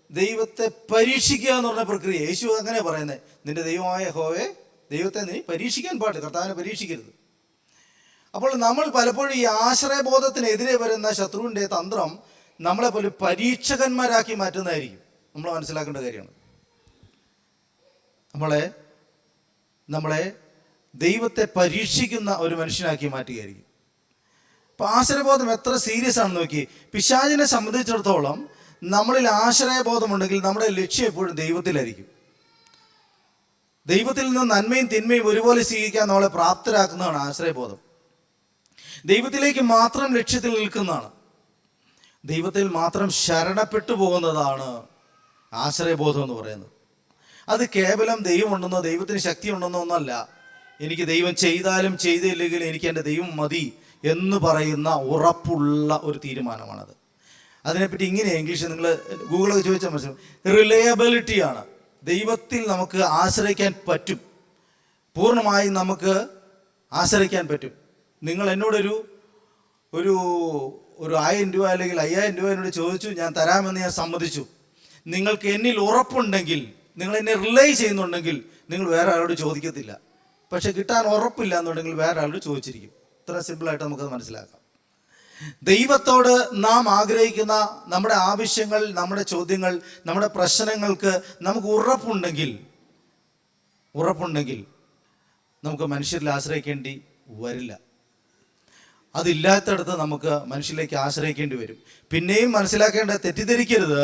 ദൈവത്തെ പരീക്ഷിക്കുക എന്ന് പറഞ്ഞ പ്രക്രിയ. യേശു അങ്ങനെ പറയുന്നത്, നിന്റെ ദൈവമായ യഹോവയെ, ദൈവത്തെ നീ പരീക്ഷിക്കാൻ പാടില്ല, കർത്താവിനെ പരീക്ഷിക്കരുത്. അപ്പോൾ നമ്മൾ പലപ്പോഴും ഈ ആശ്രയബോധത്തിനെതിരെ വരുന്ന ശത്രുവിൻ്റെ തന്ത്രം നമ്മളെ പോലും പരീക്ഷകന്മാരാക്കി മാറ്റുന്നതായിരിക്കും. നമ്മൾ മനസ്സിലാക്കേണ്ട കാര്യമാണ്. നമ്മളെ ദൈവത്തെ പരീക്ഷിക്കുന്ന ഒരു മനുഷ്യനാക്കി മാറ്റുകയായിരിക്കും. അപ്പോൾ ആശ്രയബോധം എത്ര സീരിയസ് ആണെന്ന് നോക്കി. പിശാചിനെ സംബന്ധിച്ചിടത്തോളം നമ്മളിൽ ആശ്രയബോധമുണ്ടെങ്കിൽ നമ്മുടെ ലക്ഷ്യം എപ്പോഴും ദൈവത്തിലായിരിക്കും. ദൈവത്തിൽ നിന്ന് നന്മയും തിന്മയും ഒരുപോലെ സ്വീകരിക്കാൻ നമ്മളെ പ്രാപ്തരാക്കുന്നതാണ് ആശ്രയബോധം. ദൈവത്തിലേക്ക് മാത്രം ലക്ഷ്യത്തിൽ നിൽക്കുന്നതാണ്, ദൈവത്തിൽ മാത്രം ശരണപ്പെട്ടു പോകുന്നതാണ് ആശ്രയബോധം എന്ന് പറയുന്നത്. അത് കേവലം ദൈവമുണ്ടെന്നോ ദൈവത്തിന് ശക്തി ഉണ്ടെന്നോ ഒന്നല്ല. എനിക്ക് ദൈവം ചെയ്താലും ചെയ്തില്ലെങ്കിലും എനിക്ക് എൻ്റെ ദൈവം മതി എന്ന് പറയുന്ന ഉറപ്പുള്ള ഒരു തീരുമാനമാണത്. അതിനെപ്പറ്റി ഇങ്ങനെ ഇംഗ്ലീഷിൽ നിങ്ങൾ ഗൂഗിളൊക്കെ ചോദിച്ചാൽ മനസ്സിലാവും. റിലയബിലിറ്റിയാണ്. ദൈവത്തിൽ നമുക്ക് ആശ്രയിക്കാൻ പറ്റും, പൂർണ്ണമായും നമുക്ക് ആശ്രയിക്കാൻ പറ്റും. നിങ്ങൾ എന്നോടൊരു 1000 രൂപ അല്ലെങ്കിൽ 5000 രൂപ എന്നോട് ചോദിച്ചു, ഞാൻ തരാമെന്ന് ഞാൻ സമ്മതിച്ചു. നിങ്ങൾക്ക് എന്നിൽ ഉറപ്പുണ്ടെങ്കിൽ, നിങ്ങൾ എന്നെ റിലൈ ചെയ്യുന്നുണ്ടെങ്കിൽ നിങ്ങൾ വേറെ ആളോട് ചോദിക്കത്തില്ല. പക്ഷെ കിട്ടാൻ ഉറപ്പില്ല എന്നുണ്ടെങ്കിൽ വേറെ ആളോട് ചോദിച്ചിരിക്കും. ഇത്ര സിമ്പിളായിട്ട് നമുക്കത് മനസ്സിലാക്കാം. ദൈവത്തോട് നാം ആഗ്രഹിക്കുന്ന നമ്മുടെ ആവശ്യങ്ങൾ, നമ്മുടെ ചോദ്യങ്ങൾ, നമ്മുടെ പ്രശ്നങ്ങൾക്ക് നമുക്ക് ഉറപ്പുണ്ടെങ്കിൽ നമുക്ക് മനുഷ്യരിൽ ആശ്രയിക്കേണ്ടി വരില്ല. അതില്ലാത്തടത്ത് നമുക്ക് മനുഷ്യരിലേക്ക് ആശ്രയിക്കേണ്ടി വരും. പിന്നെയും മനസ്സിലാക്കേണ്ട, തെറ്റിദ്ധരിക്കരുത്,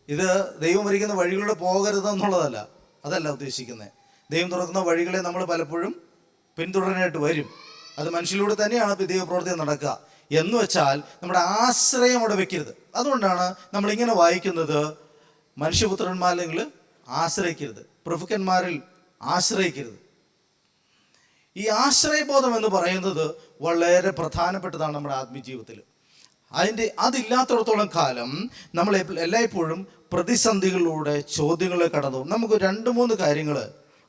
ഇത് ദൈവം ഒരുക്കുന്ന വഴികളിലൂടെ പോകരുത് എന്നുള്ളതല്ല. അതല്ല ഉദ്ദേശിക്കുന്നത്. ദൈവം തുറക്കുന്ന വഴികളെ നമ്മൾ പലപ്പോഴും പിന്തുടരാനായിട്ട് വരും. അത് മനുഷ്യരിലൂടെ തന്നെയാണ് ദൈവപ്രവൃത്തി നടക്കുക. എന്ന് വെച്ചാൽ നമ്മുടെ ആശ്രയം അവിടെ വെക്കരുത്. അതുകൊണ്ടാണ് നമ്മളിങ്ങനെ വായിക്കുന്നത്, മനുഷ്യപുത്രന്മാരിൽ ആശ്രയിക്കരുത്, പ്രഭുക്കന്മാരിൽ ആശ്രയിക്കരുത്. ഈ ആശ്രയബോധം എന്ന് പറയുന്നത് വളരെ പ്രധാനപ്പെട്ടതാണ് നമ്മുടെ ആത്മീയജീവിതത്തിൽ. അതില്ലാത്തിടത്തോളം കാലം നമ്മൾ എല്ലായ്പ്പോഴും പ്രതിസന്ധികളിലൂടെ ചോദ്യങ്ങളെ കടന്നു. നമുക്ക് 2-3 കാര്യങ്ങൾ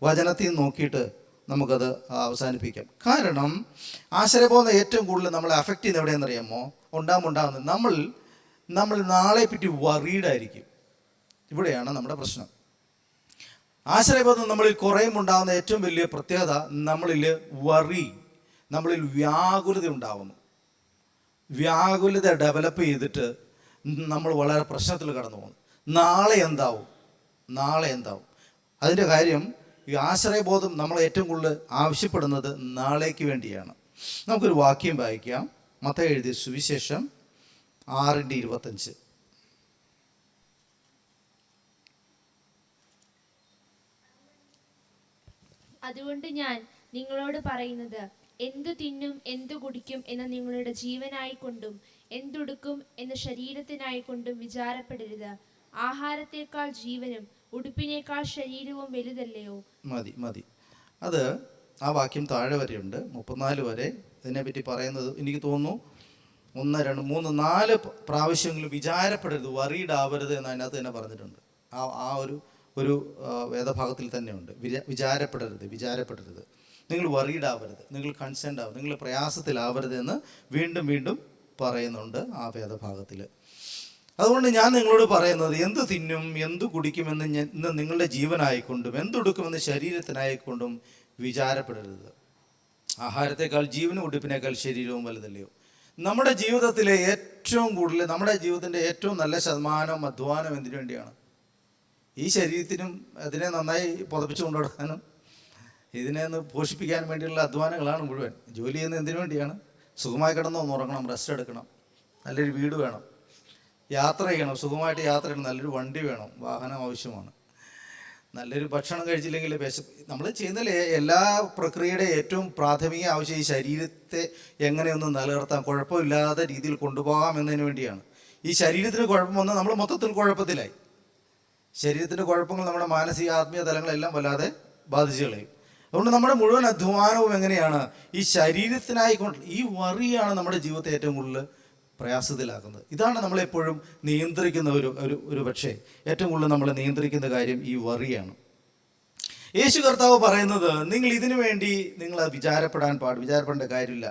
വചനത്തിൽ നോക്കിയിട്ട് നമുക്കത് അവസാനിപ്പിക്കാം. കാരണം ആശ്രയബോധം ഏറ്റവും കൂടുതൽ നമ്മളെ അഫക്റ്റ് ചെയ്യുന്ന എവിടെയെന്നറിയാമോ? ഉണ്ടാകുന്നത് നമ്മൾ നാളെ പറ്റി വറീഡായിരിക്കും. ഇവിടെയാണ് നമ്മുടെ പ്രശ്നം. ആശ്രയബോധം നമ്മളിൽ കുറയുമുണ്ടാകുന്ന ഏറ്റവും വലിയ പ്രത്യേകത, നമ്മളിൽ വ്യാകുലത ഉണ്ടാകുന്നു. വ്യാകുലത ഡെവലപ്പ് ചെയ്തിട്ട് നമ്മൾ വളരെ പ്രശ്നത്തിൽ കടന്നു പോകുന്നു. നാളെ എന്താവും, നാളെ എന്താവും? അതിൻ്റെ കാര്യം ഈ ആശ്രയബോധം നമ്മൾ ഏറ്റവും കൂടുതൽ ആവശ്യപ്പെടുന്നത് നാളേക്ക് വേണ്ടിയാണ്. നമുക്കൊരു വാക്യം വായിക്കാം. മത്തായി എഴുതിയ സുവിശേഷം 6:25. അതുകൊണ്ട് ഞാൻ നിങ്ങളോട് പറയുന്നത്, എന്തു തിന്നും എന്തു കുടിക്കും എന്ന് നിങ്ങളുടെ ജീവനായിക്കൊണ്ടും എന്തുടുക്കും എന്ന് ശരീരത്തിനായിക്കൊണ്ടും വിചാരപ്പെടരുത്. ആഹാരത്തേക്കാൾ ജീവനും ഉടുപ്പിനേക്കാൾ ശരീരവും വലുതല്ലയോ? മതി മതി. അത് ആ വാക്യം താഴെ വരെയുണ്ട്, 34 വരെ ഇതിനെപ്പറ്റി പറയുന്നത്. എനിക്ക് തോന്നുന്നു 1, 2, 3, 4 പ്രാവശ്യങ്ങളിൽ വിചാരപ്പെടരുത്, വറീഡ് ആവരുത് എന്ന് അതിനകത്ത് തന്നെ പറഞ്ഞിട്ടുണ്ട്. ആ ഒരു വേദഭാഗത്തിൽ തന്നെയുണ്ട്. വിചാരപ്പെടരുത്, നിങ്ങൾ വറീഡ് ആവരുത്, നിങ്ങൾ കൺസേൺഡ് ആവരുത്, നിങ്ങൾ പ്രയാസത്തിലാവരുത് എന്ന് വീണ്ടും വീണ്ടും പറയുന്നുണ്ട് ആ വേദഭാഗത്തിൽ. അതുകൊണ്ട് ഞാൻ നിങ്ങളോട് പറയുന്നത്, എന്ത് തിന്നും എന്തു കുടിക്കുമെന്ന് ഇന്ന് നിങ്ങളുടെ ജീവനായിക്കൊണ്ടും എന്തുടുക്കുമെന്ന് ശരീരത്തിനായിക്കൊണ്ടും വിചാരപ്പെടരുത്. ആഹാരത്തേക്കാൾ ജീവനും ഉടുപ്പിനേക്കാൾ ശരീരവും വലുതല്ലയോ? നമ്മുടെ ജീവിതത്തിലെ ഏറ്റവും കൂടുതൽ, നമ്മുടെ ജീവിതത്തിൻ്റെ ഏറ്റവും നല്ല ശതമാനം അധ്വാനം എന്തിനു വേണ്ടിയാണ്? ഈ ശരീരത്തിനും അതിനെ നന്നായി പുതപ്പിച്ചു കൊണ്ടുനടക്കാനും ഇതിനെ ഒന്ന് പോഷിപ്പിക്കാൻ വേണ്ടിയുള്ള അധ്വാനങ്ങളാണ് മുഴുവൻ. ജോലി ചെയ്യുന്നത് എന്തിനു വേണ്ടിയാണ്? സുഖമായി കിടന്ന് ഒന്ന് ഉറങ്ങണം, റെസ്റ്റ് എടുക്കണം, നല്ലൊരു വീട് വേണം, യാത്ര ചെയ്യണം, സുഖമായിട്ട് യാത്ര ചെയ്യണം, നല്ലൊരു വണ്ടി വേണം, വാഹനം ആവശ്യമാണ്, നല്ലൊരു ഭക്ഷണം കഴിച്ചില്ലെങ്കിൽ നമ്മൾ ചെയ്യുന്ന എല്ലാ പ്രക്രിയയുടെ ഏറ്റവും പ്രാഥമിക ആവശ്യം ഈ ശരീരത്തെ എങ്ങനെയൊന്ന് നിലനിർത്താം, കുഴപ്പമില്ലാത്ത രീതിയിൽ കൊണ്ടുപോകാം എന്നതിന് വേണ്ടിയാണ്. ഈ ശരീരത്തിന് കുഴപ്പം വന്നാൽ നമ്മൾ മൊത്തത്തിൽ കുഴപ്പത്തിലായി. ശരീരത്തിൻ്റെ കുഴപ്പങ്ങൾ നമ്മുടെ മാനസിക ആത്മീയ തലങ്ങളെല്ലാം വല്ലാതെ ബാധിച്ചു കളയും. അതുകൊണ്ട് നമ്മുടെ മുഴുവൻ അധ്വാനവും എങ്ങനെയാണ്? ഈ ശരീരത്തിനായിക്കൊണ്ട്. ഈ വറിയാണ് നമ്മുടെ ജീവിതത്തെ ഏറ്റവും കൂടുതൽ പ്രയാസത്തിലാക്കുന്നത്. ഇതാണ് നമ്മളെപ്പോഴും നിയന്ത്രിക്കുന്ന ഒരു പക്ഷേ ഏറ്റവും കൂടുതൽ നമ്മളെ നിയന്ത്രിക്കുന്ന കാര്യം ഈ വറിയാണ്. യേശു കർത്താവ് പറയുന്നത്, നിങ്ങൾ ഇതിനു വേണ്ടി നിങ്ങൾ വിചാരപ്പെടേണ്ട കാര്യമില്ല.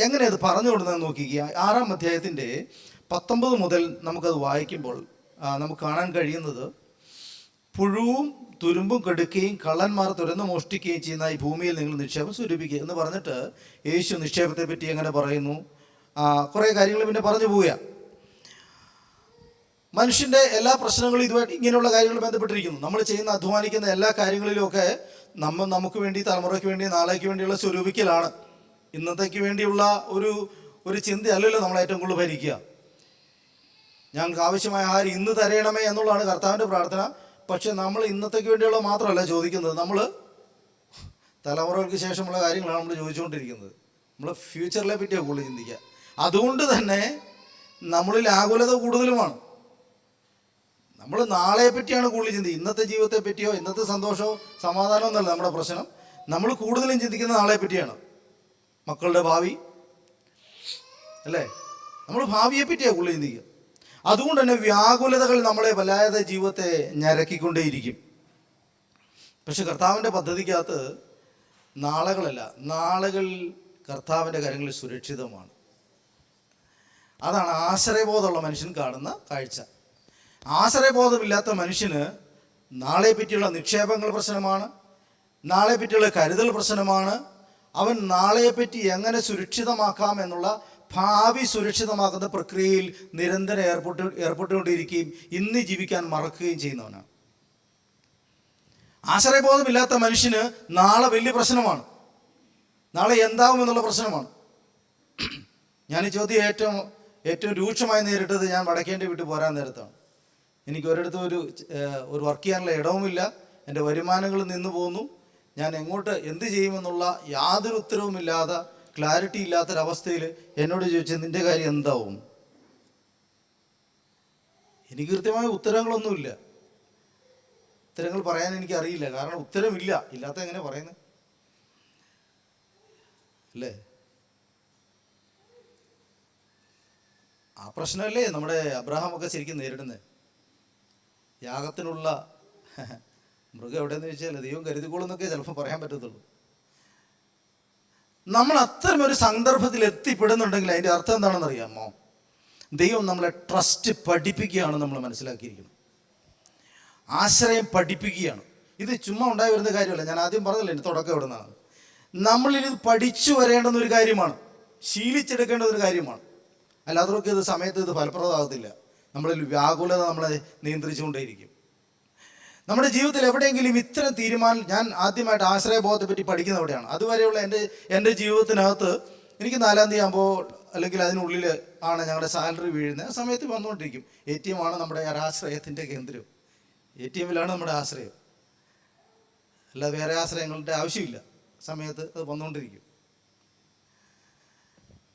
എങ്ങനെ അത് പറഞ്ഞു കൊടുക്കുന്നതെന്ന് നോക്കിക്കുക. 6-ാം അധ്യായത്തിൻ്റെ 19 മുതൽ നമുക്കത് വായിക്കുമ്പോൾ നമുക്ക് കാണാൻ കഴിയുന്നത്, പുഴുവും തുരുമ്പും കെടുക്കുകയും കള്ളന്മാർ തുരന്ന് മോഷ്ടിക്കുകയും ചെയ്യുന്ന ഈ ഭൂമിയിൽ നിങ്ങൾ നിക്ഷേപം സ്വരൂപിക്കുക എന്ന് പറഞ്ഞിട്ട് യേശു നിക്ഷേപത്തെ പറ്റി എങ്ങനെ പറയുന്നു? കുറേ കാര്യങ്ങൾ പിന്നെ പറഞ്ഞു പോവുക. മനുഷ്യൻ്റെ എല്ലാ പ്രശ്നങ്ങളും ഇതുമായിട്ട് ഇങ്ങനെയുള്ള കാര്യങ്ങൾ ബന്ധപ്പെട്ടിരിക്കുന്നു. നമ്മൾ ചെയ്യുന്ന അധ്വാനിക്കുന്ന എല്ലാ കാര്യങ്ങളിലുമൊക്കെ നമുക്ക് വേണ്ടി, തലമുറയ്ക്ക് വേണ്ടി, നാളേക്ക് വേണ്ടിയുള്ള സ്വരൂപിക്കലാണ്. ഇന്നത്തേക്ക് വേണ്ടിയുള്ള ഒരു ചിന്തയല്ലല്ലോ നമ്മൾ ഏറ്റവും കൂടുതൽ ഭരിക്കുക. ഞങ്ങൾക്ക് ആവശ്യമായ ആഹാരം ഇന്ന് തരയണമേ എന്നുള്ളതാണ് കർത്താവിൻ്റെ പ്രാർത്ഥന. പക്ഷെ നമ്മൾ ഇന്നത്തേക്ക് വേണ്ടിയുള്ള മാത്രമല്ല ചോദിക്കുന്നത്, നമ്മൾ തലമുറകൾക്ക് ശേഷമുള്ള കാര്യങ്ങളാണ് നമ്മൾ ചോദിച്ചുകൊണ്ടിരിക്കുന്നത്. നമ്മൾ ഫ്യൂച്ചറിനെ പറ്റിയാണ് കൂടുതൽ ചിന്തിക്കുക. അതുകൊണ്ട് തന്നെ നമ്മളിൽ ആകുലത കൂടുതലുമാണ്. നമ്മൾ നാളെ പറ്റിയാണ് കൂടുതൽ ചിന്തിക്കുക. ഇന്നത്തെ ജീവിതത്തെ പറ്റിയോ ഇന്നത്തെ സന്തോഷമോ സമാധാനമോ എന്നല്ല നമ്മുടെ പ്രശ്നം. നമ്മൾ കൂടുതലും ചിന്തിക്കുന്നത് നാളെ പറ്റിയാണ്. മക്കളുടെ ഭാവി അല്ലേ? നമ്മൾ ഭാവിയെ പറ്റിയാണ് കൂടുതൽ ചിന്തിക്കുക. അതുകൊണ്ട് തന്നെ വ്യാകുലതകൾ നമ്മളെ വല്ലാതെ ജീവിതത്തെ ഞരക്കിക്കൊണ്ടേയിരിക്കും. പക്ഷെ കർത്താവിൻ്റെ പദ്ധതിക്കകത്ത് നാളുകളല്ല, നാളുകൾ കർത്താവിൻ്റെ കാര്യങ്ങളിൽ സുരക്ഷിതമാണ്. അതാണ് ആശ്രയബോധമുള്ള മനുഷ്യൻ കാണുന്ന കാഴ്ച. ആശ്രയബോധമില്ലാത്ത മനുഷ്യന് നാളെ പറ്റിയുള്ള നിക്ഷേപങ്ങൾ പ്രശ്നമാണ്, നാളെ പറ്റിയുള്ള കരുതൽ പ്രശ്നമാണ്. അവൻ നാളെപ്പറ്റി എങ്ങനെ സുരക്ഷിതമാക്കാം എന്നുള്ള ഭാവി സുരക്ഷിതമാക്കുന്ന പ്രക്രിയയിൽ നിരന്തരം ഏർപ്പെട്ടുകൊണ്ടിരിക്കുകയും ഇന്ന് ജീവിക്കാൻ മറക്കുകയും ചെയ്യുന്നവനാണ്. ആശ്രയബോധമില്ലാത്ത മനുഷ്യന് നാളെ വലിയ പ്രശ്നമാണ്, നാളെ എന്താവും എന്നുള്ള പ്രശ്നമാണ്. ഞാൻ ഈ ചോദ്യം ഏറ്റവും രൂക്ഷമായി നേരിട്ടത് ഞാൻ വടക്കേൻ്റെ വീട്ടിൽ പോരാൻ നേരത്താണ്. എനിക്ക് ഒരിടത്തും ഒരു വർക്ക് ചെയ്യാനുള്ള ഇടവുമില്ല, എൻ്റെ വരുമാനങ്ങൾ നിന്ന് പോന്നു. ഞാൻ എങ്ങോട്ട് എന്ത് ചെയ്യുമെന്നുള്ള യാതൊരു ഉത്തരവുമില്ലാതെ, ക്ലാരിറ്റി ഇല്ലാത്തൊരവസ്ഥയിൽ എന്നോട് ചോദിച്ചത്, നിൻ്റെ കാര്യം എന്താവും? എനിക്ക് കൃത്യമായ ഉത്തരങ്ങളൊന്നുമില്ല. ഉത്തരങ്ങൾ പറയാൻ എനിക്കറിയില്ല, കാരണം ഉത്തരമില്ല. ഇല്ലാത്ത എങ്ങനെ പറയുന്നത് അല്ലേ? ആ പ്രശ്നമല്ലേ നമ്മുടെ അബ്രഹാമൊക്കെ ശരിക്കും നേരിടുന്നത്. യാഗത്തിനുള്ള മൃഗം എവിടെയെന്ന് ചോദിച്ചാൽ ദൈവം കരുതിക്കോളെന്നൊക്കെ ചിലപ്പോൾ പറയാൻ പറ്റത്തുള്ളൂ. നമ്മൾ അത്തരം ഒരു സന്ദർഭത്തിൽ എത്തിപ്പെടുന്നുണ്ടെങ്കിൽ അതിൻ്റെ അർത്ഥം എന്താണെന്ന് അറിയാമോ? ദൈവം നമ്മളെ ട്രസ്റ്റ് പഠിപ്പിക്കുകയാണ്. നമ്മൾ മനസ്സിലാക്കിയിരിക്കണം, ആശ്രയം പഠിപ്പിക്കുകയാണ്. ഇത് ചുമ്മാ ഉണ്ടായി വരുന്ന കാര്യമല്ല. ഞാൻ ആദ്യം പറഞ്ഞില്ല, എൻ്റെ തുടക്കം എവിടെ നിന്നാണ്. നമ്മളിത് പഠിച്ചു വരേണ്ടുന്ന ഒരു കാര്യമാണ്, ശീലിച്ചെടുക്കേണ്ട ഒരു കാര്യമാണ്. അല്ലാത്തവർക്ക് ഇത് സമയത്ത് ഇത് ഫലപ്രദമാകത്തില്ല. നമ്മളിൽ വ്യാകുലത നമ്മളെ നിയന്ത്രിച്ചുകൊണ്ടേയിരിക്കും. നമ്മുടെ ജീവിതത്തിൽ എവിടെയെങ്കിലും ഇത്തരം തീരുമാനം, ഞാൻ ആദ്യമായിട്ട് ആശ്രയബോധത്തെ പറ്റി പഠിക്കുന്നത് എവിടെയാണ്? അതുവരെയുള്ള എൻ്റെ ജീവിതത്തിനകത്ത് എനിക്ക് 4-ാം തീയതി ആകുമ്പോൾ അല്ലെങ്കിൽ അതിനുള്ളിൽ ആണ് ഞങ്ങളുടെ സാലറി വീഴുന്നത്. ആ സമയത്ത് വന്നുകൊണ്ടിരിക്കും. ATM ആണ് നമ്മുടെ ആശ്രയത്തിൻ്റെ കേന്ദ്രം. ATMലാണ് നമ്മുടെ ആശ്രയം, അല്ലാതെ വേറെ ആശ്രയങ്ങളുടെ ആവശ്യമില്ല. സമയത്ത് അത് വന്നുകൊണ്ടിരിക്കും.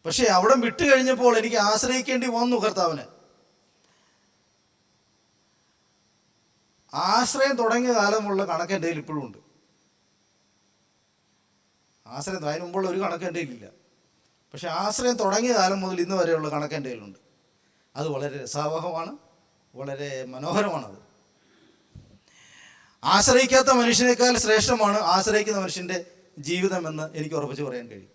പക്ഷേ അവിടെ വിട്ടു കഴിഞ്ഞപ്പോൾ എനിക്ക് ആശ്രയിക്കേണ്ടി വന്നു കർത്താവിനെ. ആശ്രയം തുടങ്ങിയ കാലമുള്ള കണക്ക് എൻ്റെ കയ്യിൽ ഇപ്പോഴും ഉണ്ട്. ആശ്രയം അതിന് മുമ്പുള്ള ഒരു കണക്ക് എൻ്റെ കയ്യിലില്ല. പക്ഷെ ആശ്രയം തുടങ്ങിയ കാലം മുതൽ ഇന്ന് വരെയുള്ള കണക്ക് എൻ്റെ കയ്യിലുണ്ട്. അത് വളരെ രസാവഹമാണ്, വളരെ മനോഹരമാണത്. ആശ്രയിക്കാത്ത മനുഷ്യനേക്കാൾ ശ്രേഷ്ഠമാണ് ആശ്രയിക്കുന്ന മനുഷ്യൻ്റെ ജീവിതമെന്ന് എനിക്ക് ഉറപ്പിച്ച് പറയാൻ കഴിയും.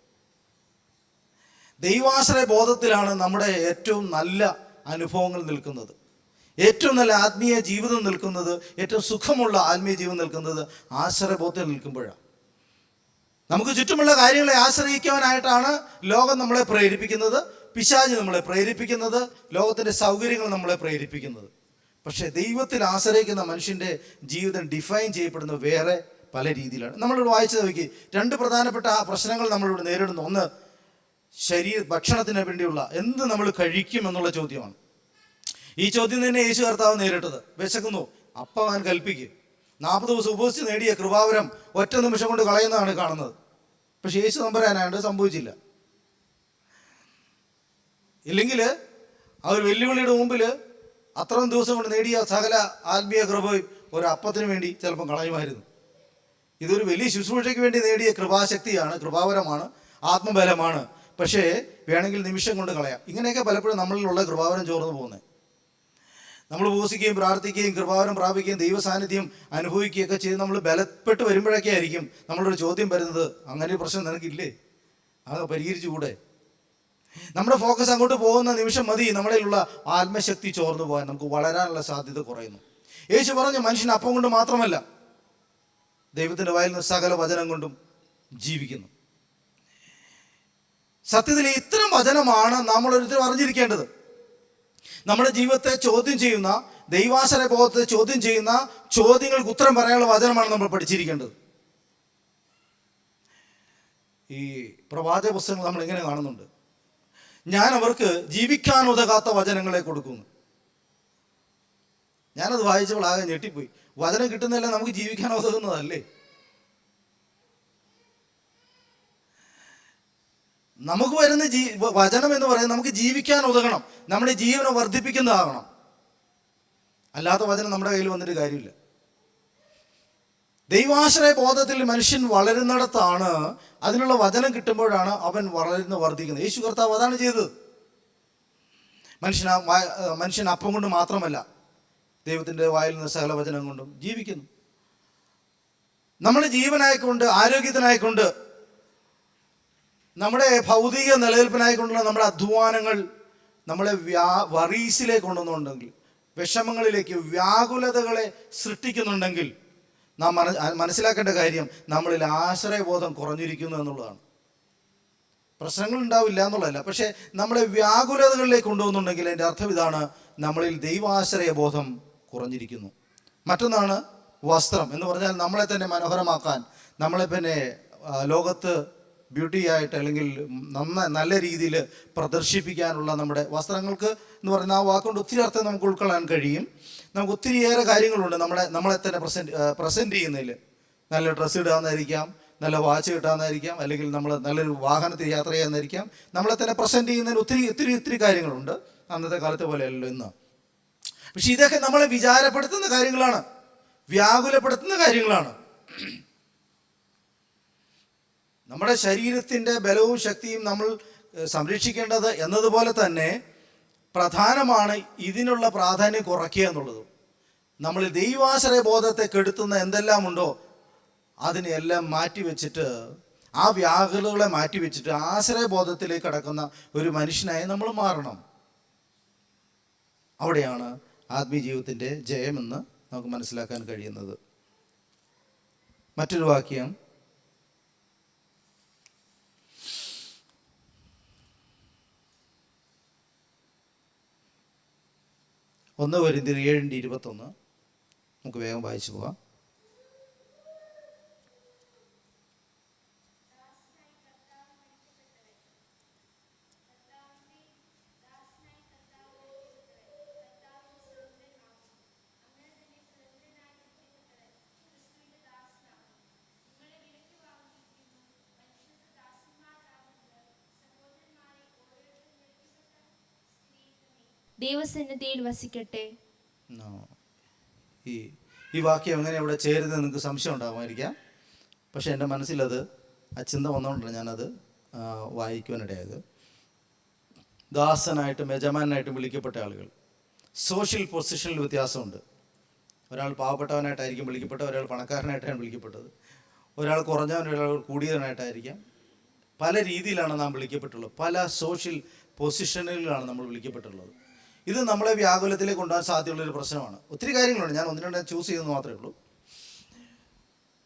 ദൈവാശ്രയ ബോധത്തിലാണ് നമ്മുടെ ഏറ്റവും നല്ല അനുഭവങ്ങൾ നിൽക്കുന്നത്, ഏറ്റവും നല്ല ആത്മീയ ജീവിതം നിൽക്കുന്നത്, ഏറ്റവും സുഖമുള്ള ആത്മീയ ജീവിതം നിൽക്കുന്നത് ആശ്രയബോധത്തിൽ നിൽക്കുമ്പോഴാണ്. നമുക്ക് ചുറ്റുമുള്ള കാര്യങ്ങളെ ആശ്രയിക്കാനായിട്ടാണ് ലോകം നമ്മളെ പ്രേരിപ്പിക്കുന്നത്, പിശാച് നമ്മളെ പ്രേരിപ്പിക്കുന്നത്, ലോകത്തിൻ്റെ സൗകര്യങ്ങൾ നമ്മളെ പ്രേരിപ്പിക്കുന്നത്. പക്ഷേ ദൈവത്തിൽ ആശ്രയിക്കുന്ന മനുഷ്യൻ്റെ ജീവിതം ഡിഫൈൻ ചെയ്യപ്പെടുന്നത് വേറെ പല രീതിയിലാണ്. നമ്മളിവിടെ വായിച്ചു നോക്കി 2 പ്രധാനപ്പെട്ട പ്രശ്നങ്ങൾ നമ്മളിവിടെ നേരിടുന്നു. ഒന്ന്, ഭക്ഷണത്തിന് വേണ്ടിയുള്ള എന്ത് നമ്മൾ കഴിക്കും എന്നുള്ള ചോദ്യമാണ്. ഈ ചോദ്യം തന്നെ യേശു കർത്താവ് നേരിട്ടത്. വിശക്കുന്നു, അപ്പം അവൻ കൽപ്പിക്കും. 40 ദിവസം ഉപവസിച്ച് നേടിയ കൃപാവരം ഒറ്റ നിമിഷം കൊണ്ട് കളയുന്നതാണ് കാണുന്നത്. പക്ഷെ യേശു തമ്പുരാനായിട്ട് സംഭവിച്ചില്ല. ഇല്ലെങ്കിൽ ആ ഒരു വെല്ലുവിളിയുടെ മുമ്പിൽ അത്രയും ദിവസം കൊണ്ട് നേടിയ സകല ആത്മീയ കൃപയും ഒരു അപ്പത്തിന് വേണ്ടി ചിലപ്പം കളയുമായിരുന്നു. ഇതൊരു വലിയ ശുശ്രൂഷയ്ക്ക് വേണ്ടി നേടിയ കൃപാശക്തിയാണ്, കൃപാവരമാണ്, ആത്മബലമാണ്. പക്ഷേ വേണമെങ്കിൽ നിമിഷം കൊണ്ട് കളയാം. ഇങ്ങനെയൊക്കെ പലപ്പോഴും നമ്മളിലുള്ള കൃപാവരം ചോർന്നു പോകുന്നത്. നമ്മൾ ഉപവസിക്കുകയും പ്രാർത്ഥിക്കുകയും കൃപാവരം പ്രാപിക്കുകയും ദൈവ സാന്നിധ്യം അനുഭവിക്കുകയൊക്കെ ചെയ്ത് നമ്മൾ ബലപ്പെട്ട് വരുമ്പോഴൊക്കെ ആയിരിക്കും നമ്മളൊരു ചോദ്യം വരുന്നത്, അങ്ങനെ ഒരു പ്രശ്നം നിനക്കില്ലേ, അത് പരിഹരിച്ചുകൂടെ? നമ്മുടെ ഫോക്കസ് അങ്ങോട്ട് പോകുന്ന നിമിഷം മതി നമ്മളിലുള്ള ആത്മശക്തി ചോർന്നു പോകാൻ, നമുക്ക് വളരാനുള്ള സാധ്യത കുറയുന്നു. യേശു പറഞ്ഞു, മനുഷ്യൻ അപ്പം കൊണ്ട് മാത്രമല്ല ദൈവത്തിൻ്റെ വായിൽ നിന്ന് സകല വചനം കൊണ്ടും ജീവിക്കുന്നു. സത്യത്തിൽ ഇത്തരം വചനമാണ് നമ്മൾ ഓരോരുത്തരും അറിഞ്ഞിരിക്കേണ്ടത്. നമ്മുടെ ജീവിതത്തെ ചോദ്യം ചെയ്യുന്ന, ദൈവാശ്രയ ബോധത്തെ ചോദ്യം ചെയ്യുന്ന ചോദ്യങ്ങൾക്ക് ഉത്തരം പറയാനുള്ള വചനമാണ് നമ്മൾ പഠിച്ചിരിക്കേണ്ടത്. ഈ പ്രവാചക പുസ്തകങ്ങൾ നമ്മൾ ഇങ്ങനെ കാണുന്നുണ്ട്, ഞാൻ അവർക്ക് ജീവിക്കാൻ ഉതകാത്ത വചനങ്ങളെ കൊടുക്കുന്നു. ഞാനത് വായിച്ചപ്പോൾ ആകെ ഞെട്ടിപ്പോയി. വചനം കിട്ടുന്നില്ല, നമുക്ക് ജീവിക്കാൻ ഉതകുന്നതല്ലേ? നമുക്ക് വരുന്ന വചനം എന്ന് പറയുന്നത് നമുക്ക് ജീവിക്കാൻ ഉതകണം, നമ്മുടെ ജീവനെ വർദ്ധിപ്പിക്കുന്നതാകണം. അല്ലാത്ത വചനം നമ്മുടെ കയ്യിൽ വന്നിട്ട് കാര്യമില്ല. ദൈവാശ്രയ ബോധത്തിൽ മനുഷ്യൻ വളരുന്നിടത്താണ്, അതിനുള്ള വചനം കിട്ടുമ്പോഴാണ് അവൻ വർദ്ധിക്കുന്നത്. യേശു കർത്താവ് അതാണ് ചെയ്തത്. മനുഷ്യൻ അപ്പം കൊണ്ട് മാത്രമല്ല ദൈവത്തിൻ്റെ വായിൽ നിന്ന് സകല വചനം കൊണ്ടും ജീവിക്കുന്നു. നമ്മുടെ ജീവനായിക്കൊണ്ട്, ആരോഗ്യത്തിനായിക്കൊണ്ട്, നമ്മുടെ ഭൗതിക നിലനിൽപ്പിനായിക്കൊണ്ടുള്ള നമ്മുടെ അധ്വാനങ്ങൾ നമ്മളെ വറീസിലേക്ക് കൊണ്ടുവന്നുണ്ടെങ്കിൽ, വിഷമങ്ങളിലേക്ക്, വ്യാകുലതകളെ സൃഷ്ടിക്കുന്നുണ്ടെങ്കിൽ നാം മനസ്സിലാക്കേണ്ട കാര്യം നമ്മളിൽ ആശ്രയബോധം കുറഞ്ഞിരിക്കുന്നു എന്നുള്ളതാണ്. പ്രശ്നങ്ങൾ ഉണ്ടാവില്ല എന്നുള്ളതല്ല, പക്ഷേ നമ്മളെ വ്യാകുലതകളിലേക്ക് കൊണ്ടുപോകുന്നുണ്ടെങ്കിൽ അതിൻ്റെ അർത്ഥം ഇതാണ്, നമ്മളിൽ ദൈവാശ്രയ ബോധം കുറഞ്ഞിരിക്കുന്നു. മറ്റൊന്നാണ് വസ്ത്രം എന്ന് പറഞ്ഞാൽ നമ്മളെ തന്നെ മനോഹരമാക്കാൻ, നമ്മളെ തന്നെ ലോകത്ത് ബ്യൂട്ടി ആയിട്ട് അല്ലെങ്കിൽ നല്ല രീതിയിൽ പ്രദർശിപ്പിക്കാനുള്ള നമ്മുടെ വസ്ത്രങ്ങൾക്ക് എന്ന് പറയുന്ന ആ വാക്കുകൊണ്ട് ഒത്തിരി അർത്ഥം നമുക്ക് ഉൾക്കൊള്ളാൻ കഴിയും. നമുക്ക് ഒത്തിരിയേറെ കാര്യങ്ങളുണ്ട് നമ്മളെ തന്നെ പ്രസൻറ്റ് ചെയ്യുന്നതിൽ. നല്ല ഡ്രസ്സ് ഇടാമെന്നായിരിക്കാം, നല്ല വാച്ച് കിട്ടാമെന്നായിരിക്കാം, അല്ലെങ്കിൽ നമ്മൾ നല്ലൊരു വാഹനത്തിൽ യാത്ര ചെയ്യാമെന്നായിരിക്കാം. നമ്മളെ തന്നെ പ്രസൻറ്റ് ചെയ്യുന്നതിന് ഒത്തിരി കാര്യങ്ങളുണ്ട്. അന്നത്തെ കാലത്തെ പോലെയല്ലോ ഇന്ന്. പക്ഷെ ഇതൊക്കെ നമ്മളെ വിചാരപ്പെടുത്തുന്ന കാര്യങ്ങളാണ്, വ്യാകുലപ്പെടുത്തുന്ന കാര്യങ്ങളാണ്. നമ്മുടെ ശരീരത്തിൻ്റെ ബലവും ശക്തിയും നമ്മൾ സംരക്ഷിക്കേണ്ടത് എന്നതുപോലെ തന്നെ പ്രധാനമാണ് ഇതിനുള്ള പ്രാധാന്യം കുറയ്ക്കുക എന്നുള്ളത്. നമ്മൾ ദൈവാശ്രയ ബോധത്തെ കെടുത്തുന്ന എന്തെല്ലാം ഉണ്ടോ അതിനെല്ലാം മാറ്റിവെച്ചിട്ട്, ആ വ്യാകുലതകളെ മാറ്റിവെച്ചിട്ട് ആശ്രയബോധത്തിലേക്ക് കടക്കുന്ന ഒരു മനുഷ്യനായി നമ്മൾ മാറണം. അവിടെയാണ് ആത്മീയ ജീവിതത്തിൻ്റെ ജയമെന്ന് നമുക്ക് മനസ്സിലാക്കാൻ കഴിയുന്നത്. മറ്റൊരു വാക്യം, 1 കൊരിന്ത്യർ 7:21 നമുക്ക് വേഗം വായിച്ചു പോകാം. ദൈവസന്നിധിയിൽ വസിക്കട്ടെ. ഈ വാക്യം എങ്ങനെ ഇവിടെ ചേരുന്നത് നിങ്ങൾക്ക് സംശയം ഉണ്ടാകുമായിരിക്കാം. പക്ഷേ എൻ്റെ മനസ്സിലത് ആ ചിന്ത വന്നുകൊണ്ടാണ് ഞാനത് വായിക്കുവാനിടയായത്. ദാസനായിട്ടും യജമാനായിട്ടും വിളിക്കപ്പെട്ട ആളുകൾ സോഷ്യൽ പൊസിഷനിൽ വ്യത്യാസമുണ്ട്. ഒരാൾ പാവപ്പെട്ടവനായിട്ടായിരിക്കും വിളിക്കപ്പെട്ടത്, ഒരാൾ പണക്കാരനായിട്ടാണ് വിളിക്കപ്പെട്ടത്, ഒരാൾ കുറഞ്ഞവൻ, ഒരാൾ കൂടിയവനായിട്ടായിരിക്കാം. പല രീതിയിലാണ് നാം വിളിക്കപ്പെട്ടുള്ളത്, പല സോഷ്യൽ പൊസിഷനുകളിലാണ് നമ്മൾ വിളിക്കപ്പെട്ടുള്ളത്. ഇത് നമ്മളെ വ്യാകുലത്തിലേക്ക് കൊണ്ടുപോകാൻ സാധ്യതയുള്ളൊരു പ്രശ്നമാണ്. ഒത്തിരി കാര്യങ്ങളുണ്ട്, ഞാൻ 1-2 ചൂസ് ചെയ്തെന്ന് മാത്രമേ ഉള്ളൂ.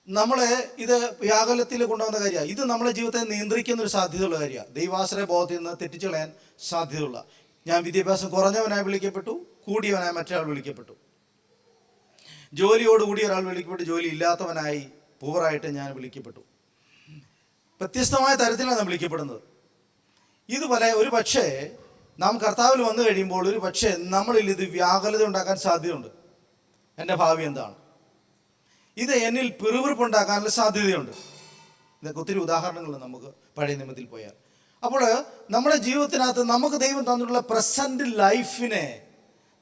നമ്മളെ ഇത് വ്യാകുലത്തിൽ കൊണ്ടുപോകുന്ന കാര്യമാണ്. ഇത് നമ്മുടെ ജീവിതത്തെ നിയന്ത്രിക്കുന്ന ഒരു സാധ്യതയുള്ള കാര്യമാണ്. ദൈവാശ്രയ ബോധത്തിൽ നിന്ന് തെറ്റിച്ചു കളയാൻ സാധ്യതയുള്ള. ഞാൻ വിദ്യാഭ്യാസം കുറഞ്ഞവനായി വിളിക്കപ്പെട്ടു, കൂടിയവനായി മറ്റൊരാൾ വിളിക്കപ്പെട്ടു. ജോലിയോടുകൂടി ഒരാൾ വിളിക്കപ്പെട്ടു, ജോലി ഇല്ലാത്തവനായി പൂവറായിട്ട് ഞാൻ വിളിക്കപ്പെട്ടു. വ്യത്യസ്തമായ തരത്തിലാണ് നാം വിളിക്കപ്പെടുന്നത്. ഇതുപോലെ ഒരു പക്ഷേ നാം കർത്താവിൽ വന്നു കഴിയുമ്പോൾ ഒരു പക്ഷേ നമ്മളിൽ ഇത് വ്യാകുലത ഉണ്ടാക്കാൻ സാധ്യതയുണ്ട്. എൻ്റെ ഭാവി എന്താണ്, ഇത് എന്നിൽ പിറുപിറുപ്പുണ്ടാക്കാനുള്ള സാധ്യതയുണ്ട്. ഇതൊക്കെ ഒത്തിരി ഉദാഹരണങ്ങളുണ്ട് നമുക്ക് പഴയ നിയമത്തിൽ പോയാൽ. അപ്പോൾ നമ്മുടെ ജീവിതത്തിനകത്ത് നമുക്ക് ദൈവം തന്നിട്ടുള്ള പ്രസൻറ്റ് ലൈഫിനെ,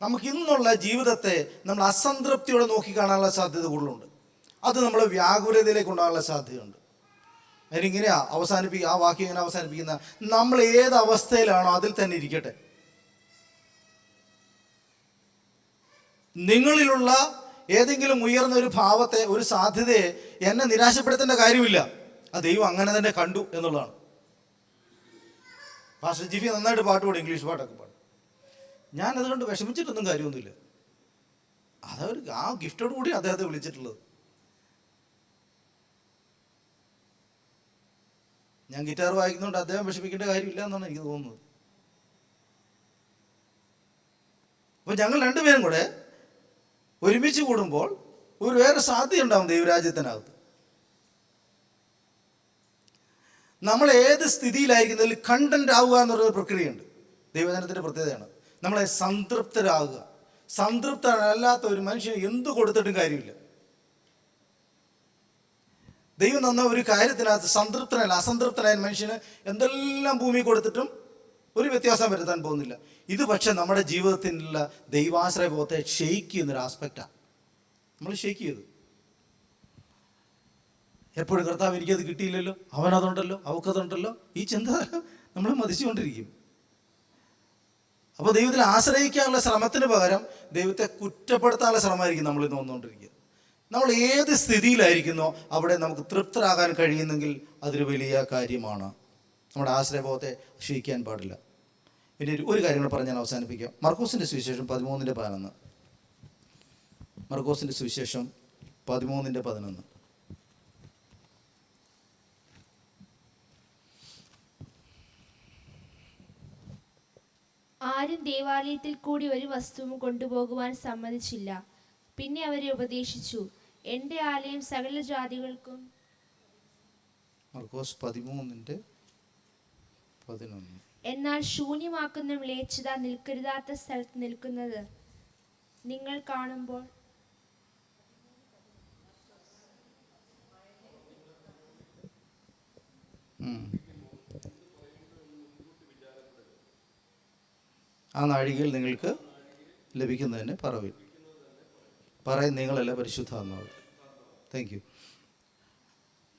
നമുക്ക് ഇന്നുള്ള ജീവിതത്തെ നമ്മൾ അസംതൃപ്തിയോടെ നോക്കിക്കാണാനുള്ള സാധ്യത കൂടുതലുണ്ട്. അത് നമ്മൾ വ്യാകുലതയിലേക്ക് ഉണ്ടാകാനുള്ള സാധ്യതയുണ്ട്. അതിനിങ്ങനെയാ ആ വാക്യം ഇങ്ങനെ അവസാനിപ്പിക്കുന്ന, നമ്മൾ ഏത് അവസ്ഥയിലാണോ അതിൽ തന്നെ ഇരിക്കട്ടെ. നിങ്ങളിലുള്ള ഏതെങ്കിലും ഉയർന്ന ഒരു ഭാവത്തെ, ഒരു സാധ്യതയെ എന്നെ നിരാശപ്പെടുത്തേണ്ട കാര്യമില്ല. ആ ദൈവം അങ്ങനെ തന്നെ കണ്ടു എന്നുള്ളതാണ്. പാസ്റ്റർ ജിഫി നന്നായിട്ട് പാട്ട് പാടും, ഇംഗ്ലീഷ് പാട്ടൊക്കെ പാടും. ഞാനതുകൊണ്ട് വിഷമിച്ചിട്ടൊന്നും കാര്യമൊന്നുമില്ല. അതൊരു ആ ഗിഫ്റ്റോട് കൂടി അദ്ദേഹത്തെ വിളിച്ചിട്ടുള്ളത്. ഞാൻ ഗിറ്റാർ വായിക്കുന്നതുകൊണ്ട് അദ്ദേഹം വിഷമിക്കേണ്ട കാര്യമില്ല എന്നാണ് എനിക്ക് തോന്നുന്നത്. അപ്പോൾ ഞങ്ങൾ രണ്ടുപേരും കൂടെ ഒരുമിച്ച് കൂടുമ്പോൾ ഒരു വേറെ സാധ്യത ഉണ്ടാവും ദൈവരാജ്യത്തിനകത്ത്. നമ്മൾ ഏത് സ്ഥിതിയിലായിരിക്കുന്നതിൽ കണ്ടന്റ് ആവുക എന്നൊരു പ്രക്രിയയുണ്ട്. ദൈവജനത്തിൻ്റെ പ്രത്യേകതയാണ് നമ്മളെ സംതൃപ്തരാകുക. സംതൃപ്തനല്ലാത്ത ഒരു മനുഷ്യന് എന്തു കൊടുത്തിട്ടും കാര്യമില്ല. ദൈവം തന്ന ഒരു കാര്യത്തിനകത്ത് സംതൃപ്തനല്ല, അസംതൃപ്തനായ മനുഷ്യന് എന്തെല്ലാം ഭൂമി കൊടുത്തിട്ടും ഒരു വ്യത്യാസം വരുത്താൻ പോകുന്നില്ല. ഇത് പക്ഷെ നമ്മുടെ ജീവിതത്തിനുള്ള ദൈവാശ്രയ ബോധത്തെ ഷെയ്ക്ക് ചെയ്യുന്നൊരു ആസ്പെക്റ്റാണ്. നമ്മൾ ഷെയ്ക്ക് ചെയ്തു എപ്പോഴും കർത്താവ് എനിക്കത് കിട്ടിയില്ലല്ലോ, അവനതുണ്ടല്ലോ, അവക്കതുണ്ടല്ലോ, ഈ ചിന്ത നമ്മൾ മതിച്ചുകൊണ്ടിരിക്കും. അപ്പോൾ ദൈവത്തിൽ ആശ്രയിക്കാനുള്ള ശ്രമത്തിന് പകരം ദൈവത്തെ കുറ്റപ്പെടുത്താനുള്ള ശ്രമമായിരിക്കും നമ്മൾ ഇന്ന് വന്നുകൊണ്ടിരിക്കുക. നമ്മൾ ഏത് സ്ഥിതിയിലായിരിക്കുന്നോ അവിടെ നമുക്ക് തൃപ്തരാകാൻ കഴിയുന്നെങ്കിൽ അതൊരു വലിയ കാര്യമാണ്. നമ്മുടെ ആശ്രയബോധത്തെ ക്ഷയിക്കാൻ പാടില്ല. ഇനി ഒരു കാര്യം കൂടെ പറഞ്ഞ് ഞാൻ അവസാനിപ്പിക്കാം. മർക്കോസിൻ്റെ സുവിശേഷം 13:11. മർക്കോസിൻ്റെ സുവിശേഷം 13:11. ആരും ദേവാലയത്തിൽ കൂടി ഒരു വസ്തുവും കൊണ്ടുപോകുവാൻ സമ്മതിച്ചില്ല. പിന്നെ അവരെ ഉപദേശിച്ചു, എൻ്റെ ആലയം സകല ജാതികൾക്കും. മർക്കോസ് 13:11. എന്നാൽ ശൂന്യമാക്കുന്ന മ്ലേച്ഛത നിൽക്കരുതാത്ത സ്ഥലത്ത് നിൽക്കുന്നത് നിങ്ങൾ കാണുമ്പോൾ ആ നാഴികയിൽ നിങ്ങൾക്ക് ലഭിക്കുന്നതിന് പറയും നിങ്ങളല്ല പരിശുദ്ധാത്മാവ്. Thank you.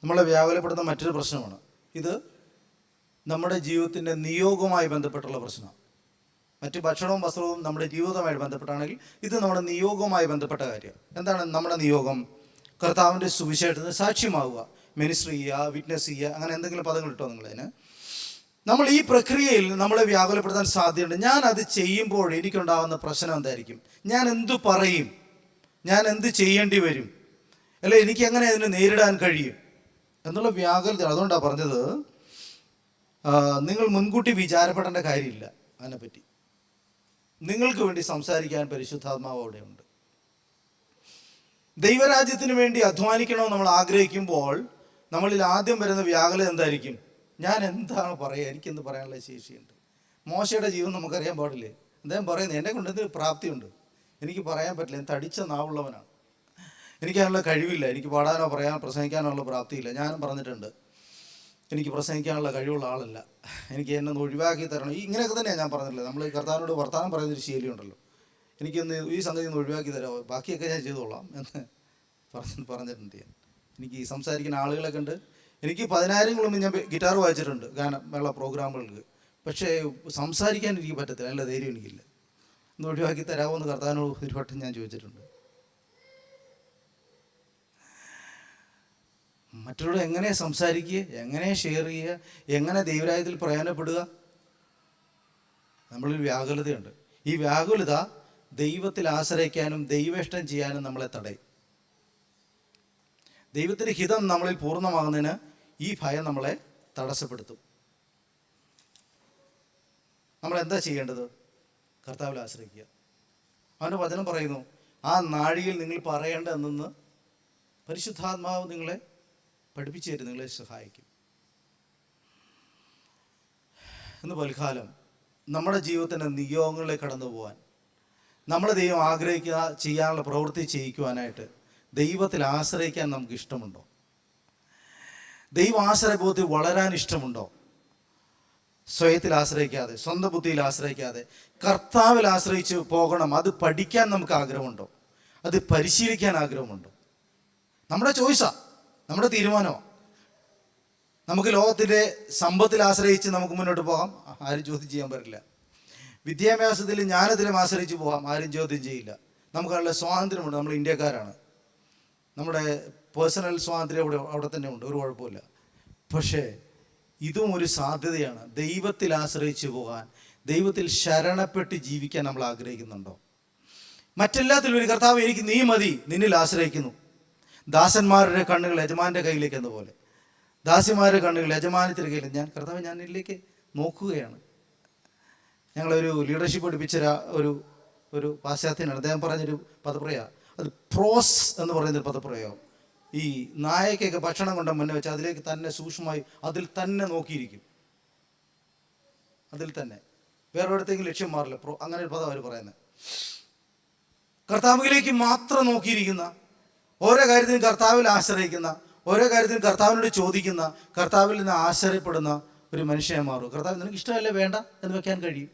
നമ്മളെ വ്യാകുലപ്പെടുന്ന മറ്റൊരു പ്രശ്നമാണ് ഇത്. നമ്മുടെ ജീവിതത്തിൻ്റെ നിയോഗവുമായി ബന്ധപ്പെട്ടുള്ള പ്രശ്നമാണ്. മറ്റ് ഭക്ഷണവും വസ്ത്രവും നമ്മുടെ ജീവിതവുമായിട്ട് ബന്ധപ്പെട്ടാണെങ്കിൽ ഇത് നമ്മുടെ നിയോഗവുമായി ബന്ധപ്പെട്ട കാര്യമാണ്. എന്താണ് നമ്മുടെ നിയോഗം? കർത്താവിൻ്റെ സുവിശേഷത്തിന് സാക്ഷ്യമാവുക, മിനിസ്റ്റർ ചെയ്യുക, വിറ്റ്നസ് ചെയ്യുക, അങ്ങനെ എന്തെങ്കിലും പദങ്ങൾ ഇട്ടോ നിങ്ങളതിന്. നമ്മൾ ഈ പ്രക്രിയയിൽ നമ്മളെ വ്യാകുലപ്പെടുത്താൻ സാധ്യതയുണ്ട്. ഞാൻ അത് ചെയ്യുമ്പോൾ എനിക്കുണ്ടാകുന്ന പ്രശ്നം എന്തായിരിക്കും? ഞാൻ എന്തു പറയും? ഞാൻ എന്ത് ചെയ്യേണ്ടി വരും? അല്ലെ എനിക്ക് എങ്ങനെ അതിനെ നേരിടാൻ കഴിയും എന്നുള്ള വ്യാകുലത. അതുകൊണ്ടാണ് പറഞ്ഞത് നിങ്ങൾ മുൻകൂട്ടി വിചാരപ്പെടേണ്ട കാര്യമില്ല അതിനെപ്പറ്റി. നിങ്ങൾക്ക് വേണ്ടി സംസാരിക്കാൻ പരിശുദ്ധാത്മാവ് അവിടെയുണ്ട്. ദൈവരാജ്യത്തിന് വേണ്ടി അധ്വാനിക്കണമെന്ന് നമ്മൾ ആഗ്രഹിക്കുമ്പോൾ നമ്മളിൽ ആദ്യം വരുന്ന വ്യാകുലത എന്തായിരിക്കും? ഞാൻ എന്താണ് പറയുക, എനിക്കെന്ത് പറയാനുള്ള ശേഷിയുണ്ട്. മോശയുടെ ജീവൻ നമുക്കറിയാൻ പാടില്ലേ? അദ്ദേഹം പറയുന്നത്, എന്നെ കൊണ്ട് എന്ത് പ്രാപ്തിയുണ്ട്, എനിക്ക് പറയാൻ പറ്റില്ല, ഞാൻ തടിച്ച നാവുള്ളവനാണ്, എനിക്കതിനുള്ള കഴിവില്ല, എനിക്ക് പാടാനോ പറയാനോ പ്രസംഗിക്കാനോ ഉള്ള പ്രാപ്തിയില്ല. ഞാനും പറഞ്ഞിട്ടുണ്ട്, എനിക്ക് പ്രസംഗിക്കാനുള്ള കഴിവുള്ള ആളല്ല, എനിക്ക് എന്നെ ഒന്ന് ഒഴിവാക്കി തരണം. ഇങ്ങനെയൊക്കെ തന്നെയാണ് ഞാൻ പറഞ്ഞിട്ടുള്ളത്. നമ്മൾ കർത്താവിനോട് വർത്തമാനം പറയുന്നൊരു ശൈലിയുണ്ടല്ലോ, എനിക്കൊന്ന് ഈ സംഗതി ഒന്ന് ഒഴിവാക്കി തരാമോ, ബാക്കിയൊക്കെ ഞാൻ ചെയ്തോളാം എന്ന് പറഞ്ഞിട്ടുണ്ട് ഞാൻ. എനിക്ക് ഈ സംസാരിക്കുന്ന ആളുകളെ കണ്ട് എനിക്ക് 10,000 ഞാൻ ഗിറ്റാർ വായിച്ചിട്ടുണ്ട് ഗാനമേള പ്രോഗ്രാമുകൾക്ക്. പക്ഷേ സംസാരിക്കാൻ എനിക്ക് പറ്റത്തില്ല, നല്ല ധൈര്യം എനിക്കില്ല. ഒന്ന് ഒഴിവാക്കി തരാമോ എന്ന് കർത്താവിനോട് ഒരു വട്ടം ഞാൻ ചോദിച്ചിട്ടുണ്ട്. മറ്റുള്ളവർ എങ്ങനെ സംസാരിക്കുക, എങ്ങനെ ഷെയർ ചെയ്യുക, എങ്ങനെ ദൈവരാജ്യത്തിൽ പ്രയോജനപ്പെടുക, നമ്മളിൽ വ്യാകുലതയുണ്ട്. ഈ വ്യാകുലത ദൈവത്തിൽ ആശ്രയിക്കാനും ദൈവേഷ്ടം ചെയ്യാനും നമ്മളെ തടയും. ദൈവത്തിൻ്റെ ഹിതം നമ്മളിൽ പൂർണ്ണമാകുന്നതിന് ഈ ഭയം നമ്മളെ തടസ്സപ്പെടുത്തും. നമ്മൾ എന്താ ചെയ്യേണ്ടത്? കർത്താവിൽ ആശ്രയിക്കുക. അവൻ്റെ വചനം പറയുന്നു, ആ നാഴികയിൽ നിങ്ങൾ പറയേണ്ട എന്തെന്ന് പരിശുദ്ധാത്മാവ് നിങ്ങളെ പഠിപ്പിച്ചു തരും, നിങ്ങളെ സഹായിക്കും. ഇന്ന് പൽക്കാലം നമ്മുടെ ജീവിതത്തിൻ്റെ നിയോഗങ്ങളിലേക്ക് കടന്നു പോകാൻ, നമ്മുടെ ദൈവം ആഗ്രഹിക്കുക ചെയ്യാനുള്ള പ്രവൃത്തി ചെയ്യിക്കുവാനായിട്ട് ദൈവത്തിൽ ആശ്രയിക്കാൻ നമുക്ക് ഇഷ്ടമുണ്ടോ? ദൈവ ആശ്രയബോധത്തിൽ വളരാൻ ഇഷ്ടമുണ്ടോ? സ്വയത്തിൽ ആശ്രയിക്കാതെ, സ്വന്തം ബുദ്ധിയിൽ ആശ്രയിക്കാതെ കർത്താവിൽ ആശ്രയിച്ച് പോകണം. അത് പഠിക്കാൻ നമുക്ക് ആഗ്രഹമുണ്ടോ? അത് പരിശീലിക്കാൻ ആഗ്രഹമുണ്ടോ? നമ്മുടെ ചോയ്സാണ്, നമ്മുടെ തീരുമാനമാണ്. നമുക്ക് ലോകത്തിൻ്റെ സമ്പത്തിൽ ആശ്രയിച്ച് നമുക്ക് മുന്നോട്ട് പോകാം, ആരും ചോദ്യം ചെയ്യാൻ പറ്റില്ല. വിദ്യാഭ്യാസത്തിൽ ജ്ഞാനത്തിലും ആശ്രയിച്ച് പോകാം, ആരും ചോദ്യം ചെയ്യില്ല. നമുക്കുള്ള സ്വാതന്ത്ര്യമുണ്ട്, നമ്മൾ ഇന്ത്യക്കാരാണ്, നമ്മുടെ പേഴ്സണൽ സ്വാതന്ത്ര്യം അവിടെ തന്നെ ഉണ്ട്, ഒരു കുഴപ്പമില്ല. പക്ഷേ ഇതും ഒരു സാധ്യതയാണ്. ദൈവത്തിൽ ആശ്രയിച്ച് പോകാൻ, ദൈവത്തിൽ ശരണപ്പെട്ട് ജീവിക്കാൻ നമ്മൾ ആഗ്രഹിക്കുന്നുണ്ടോ? മറ്റെല്ലാത്തിലും ഒരു കർത്താവ് എനിക്ക് നീ മതി, നിന്നിൽ ആശ്രയിക്കുന്നു. ദാസന്മാരുടെ കണ്ണുകൾ യജമാൻ്റെ കയ്യിലേക്ക് എന്ന പോലെ, ദാസിമാരുടെ കണ്ണുകൾ യജമാനത്തിൻ്റെ കയ്യിൽ. ഞാൻ കർത്താവ്, ഞാൻ ഇതിലേക്ക് നോക്കുകയാണ്. ഞങ്ങളൊരു ലീഡർഷിപ്പ് പഠിപ്പിച്ച ഒരു പാശ്ചാത്യനാണ്. അദ്ദേഹം പറഞ്ഞൊരു പദപ്രയോഗം, അത് പ്രോസ് എന്ന് പറയുന്നൊരു പദപ്രയോഗം. ഈ നായക്കൊക്കെ ഭക്ഷണം കൊണ്ട് മുന്നേ വെച്ച് അതിലേക്ക് തന്നെ സൂക്ഷ്മമായി അതിൽ തന്നെ നോക്കിയിരിക്കും, അതിൽ തന്നെ, വേറെ എവിടത്തേക്കും ലക്ഷ്യം മാറില്ല. അങ്ങനെ ഒരു പദം അവർ പറയുന്നത്. കർത്താവിലേക്ക് മാത്രം നോക്കിയിരിക്കുന്ന, ഓരോ കാര്യത്തിനും കർത്താവിൽ ആശ്രയിക്കുന്ന, ഓരോ കാര്യത്തിനും കർത്താവിനോട് ചോദിക്കുന്ന, കർത്താവിൽ നിന്ന് ആശ്രയപ്പെടുന്ന ഒരു മനുഷ്യനെ മാറും. കർത്താവ്, നിനക്ക് ഇഷ്ടമല്ലേ, വേണ്ട എന്ന് വെക്കാൻ കഴിയും.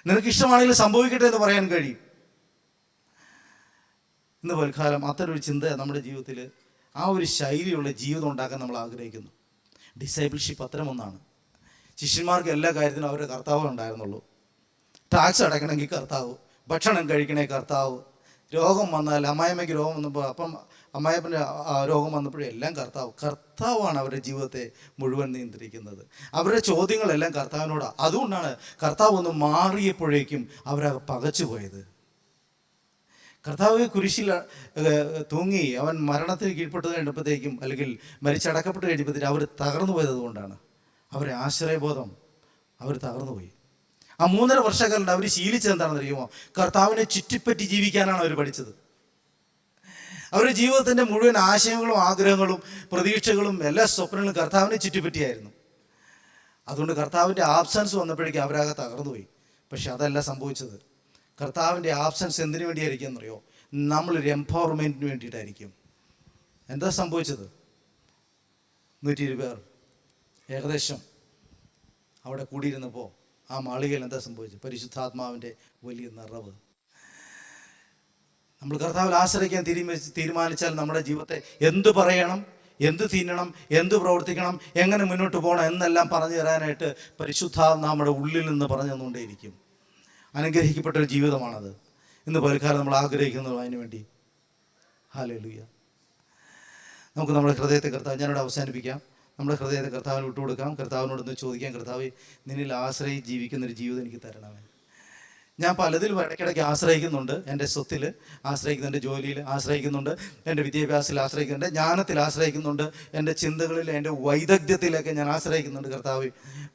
നിനക്ക് ഇഷ്ടമാണെങ്കിൽ സംഭവിക്കട്ടെ എന്ന് പറയാൻ കഴിയും. ഇന്ന് പൽക്കാലം അത്തരൊരു ചിന്ത നമ്മുടെ ജീവിതത്തിൽ, ആ ഒരു ശൈലിയുള്ള ജീവിതം ഉണ്ടാക്കാൻ നമ്മൾ ആഗ്രഹിക്കുന്നു. ഡിസൈബിൾഷിപ്പ് അത്തരം ഒന്നാണ്. ശിഷ്യന്മാർക്ക് എല്ലാ കാര്യത്തിനും അവരുടെ കർത്താവ് ഉണ്ടായിരുന്നുള്ളൂ. ടാക്സ് അടയ്ക്കണമെങ്കിൽ കർത്താവ്, ഭക്ഷണം കഴിക്കണേ കർത്താവ്, രോഗം വന്നാൽ അമ്മായിമ്മയ്ക്ക് രോഗം വന്നപ്പോൾ അപ്പം അമ്മായിപ്പൻ്റെ രോഗം വന്നപ്പോഴും എല്ലാം കർത്താവാണ് അവരുടെ ജീവിതത്തെ മുഴുവൻ നിയന്ത്രിക്കുന്നത്. അവരുടെ ചോദ്യങ്ങളെല്ലാം കർത്താവിനോടാണ്. അതുകൊണ്ടാണ് കർത്താവ് ഒന്ന് മാറിയപ്പോഴേക്കും അവരത് പകച്ചു പോയത്. കർത്താവ് കുരിശിൽ തൂങ്ങി അവൻ മരണത്തിന് കീഴ്പ്പെട്ട് കഴിഞ്ഞപ്പോഴത്തേക്കും, അല്ലെങ്കിൽ മരിച്ചടക്കപ്പെട്ട് കഴിഞ്ഞപ്പോഴത്തേക്കും അവർ തകർന്നു പോയത് കൊണ്ടാണ്. അവരെ ആശ്രയബോധം അവർ തകർന്നുപോയി. ആ 3.5 വർഷക്കാലം അവർ ശീലിച്ചത് എന്താണെന്ന് അറിയുമോ? കർത്താവിനെ ചുറ്റിപ്പറ്റി ജീവിക്കാനാണ് അവർ പഠിച്ചത്. അവരുടെ ജീവിതത്തിൻ്റെ മുഴുവൻ ആശയങ്ങളും ആഗ്രഹങ്ങളും പ്രതീക്ഷകളും എല്ലാ സ്വപ്നങ്ങളും കർത്താവിനെ ചുറ്റിപ്പറ്റിയായിരുന്നു. അതുകൊണ്ട് കർത്താവിൻ്റെ ആബ്സൻസ് വന്നപ്പോഴേക്കും അവരാകെ തകർന്നുപോയി. പക്ഷെ അതല്ല സംഭവിച്ചത്. കർത്താവിൻ്റെ ആബ്സൻസ് എന്തിനു വേണ്ടിയായിരിക്കും എന്നറിയോ? നമ്മളൊരു എംപവർമെൻറ്റിന് വേണ്ടിയിട്ടായിരിക്കും. എന്താ സംഭവിച്ചത്? 120 പേർ ഏകദേശം അവിടെ കൂടിയിരുന്നപ്പോൾ ആ മാളികയിൽ എന്താ സംഭവിച്ചത്? പരിശുദ്ധാത്മാവിൻ്റെ വലിയ നിറവ്. നമ്മൾ കർത്താവിൽ ആശ്രയിക്കാൻ തീരുമാനിച്ചാൽ നമ്മുടെ ജീവിതത്തെ എന്ത് പറയണം, എന്ത് തിന്നണം, എന്ത് പ്രവർത്തിക്കണം, എങ്ങനെ മുന്നോട്ട് പോകണം എന്നെല്ലാം പറഞ്ഞു തരാനായിട്ട് പരിശുദ്ധാത്മാവ് നമ്മുടെ ഉള്ളിൽ നിന്ന് പറഞ്ഞു തന്നുകൊണ്ടേയിരിക്കും. അനുഗ്രഹിക്കപ്പെട്ടൊരു ജീവിതമാണത്. ഇന്ന് പലക്കാലം നമ്മൾ ആഗ്രഹിക്കുന്നത് അതിനു വേണ്ടി. ഹല്ലേലൂയ. നമുക്ക് നമ്മുടെ ഹൃദയത്തെ ഞാനിവിടെ അവസാനിപ്പിക്കാം. നമ്മുടെ ഹൃദയത്തെ കർത്താവിന് വിട്ടുകൊടുക്കാം. കർത്താവിനോടൊന്ന് ചോദിക്കാം, കർത്താവ് നിന്നിൽ ആശ്രയിച്ച് ജീവിക്കുന്നൊരു ജീവിതം എനിക്ക് തരണമേ. ഞാൻ പലതിലും ഇടയ്ക്കിടയ്ക്ക് ആശ്രയിക്കുന്നുണ്ട്. എൻ്റെ സ്വത്തിൽ ആശ്രയിക്കുന്നുണ്ട്, എൻ്റെ ജോലിയിൽ ആശ്രയിക്കുന്നുണ്ട്, എൻ്റെ വിദ്യാഭ്യാസത്തിൽ ആശ്രയിക്കുന്നുണ്ട്, ജ്ഞാനത്തിൽ ആശ്രയിക്കുന്നുണ്ട്, എൻ്റെ ചിന്തകളിൽ, എൻ്റെ വൈദഗ്ധ്യത്തിലൊക്കെ ഞാൻ ആശ്രയിക്കുന്നുണ്ട് കർത്താവേ.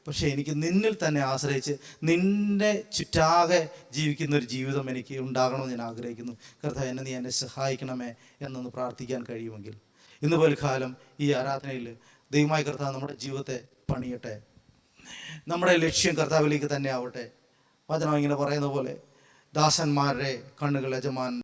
പക്ഷേ എനിക്ക് നിന്നിൽ തന്നെ ആശ്രയിച്ച് നിന്നെ ചുറ്റാകെ ജീവിക്കുന്ന ഒരു ജീവിതം എനിക്ക് ഉണ്ടാകണമെന്ന് ഞാൻ ആഗ്രഹിക്കുന്നു. കർത്താവ്, എന്നെ സഹായിക്കണമേ എന്നൊന്ന് പ്രാർത്ഥിക്കാൻ കഴിയുമെങ്കിൽ ഇന്ന് പോൽക്കാലം ഈ ആരാധനയിൽ ദൈവമായ കർത്താവ് നമ്മുടെ ജീവിതത്തെ പണിയട്ടെ. നമ്മുടെ ലക്ഷ്യം കർത്താവിലേക്ക് തന്നെ ആവട്ടെ. വചനം ഇങ്ങനെ പറയുന്ന പോലെ, ദാസന്മാരുടെ കണ്ണുകൾ യജമാൻ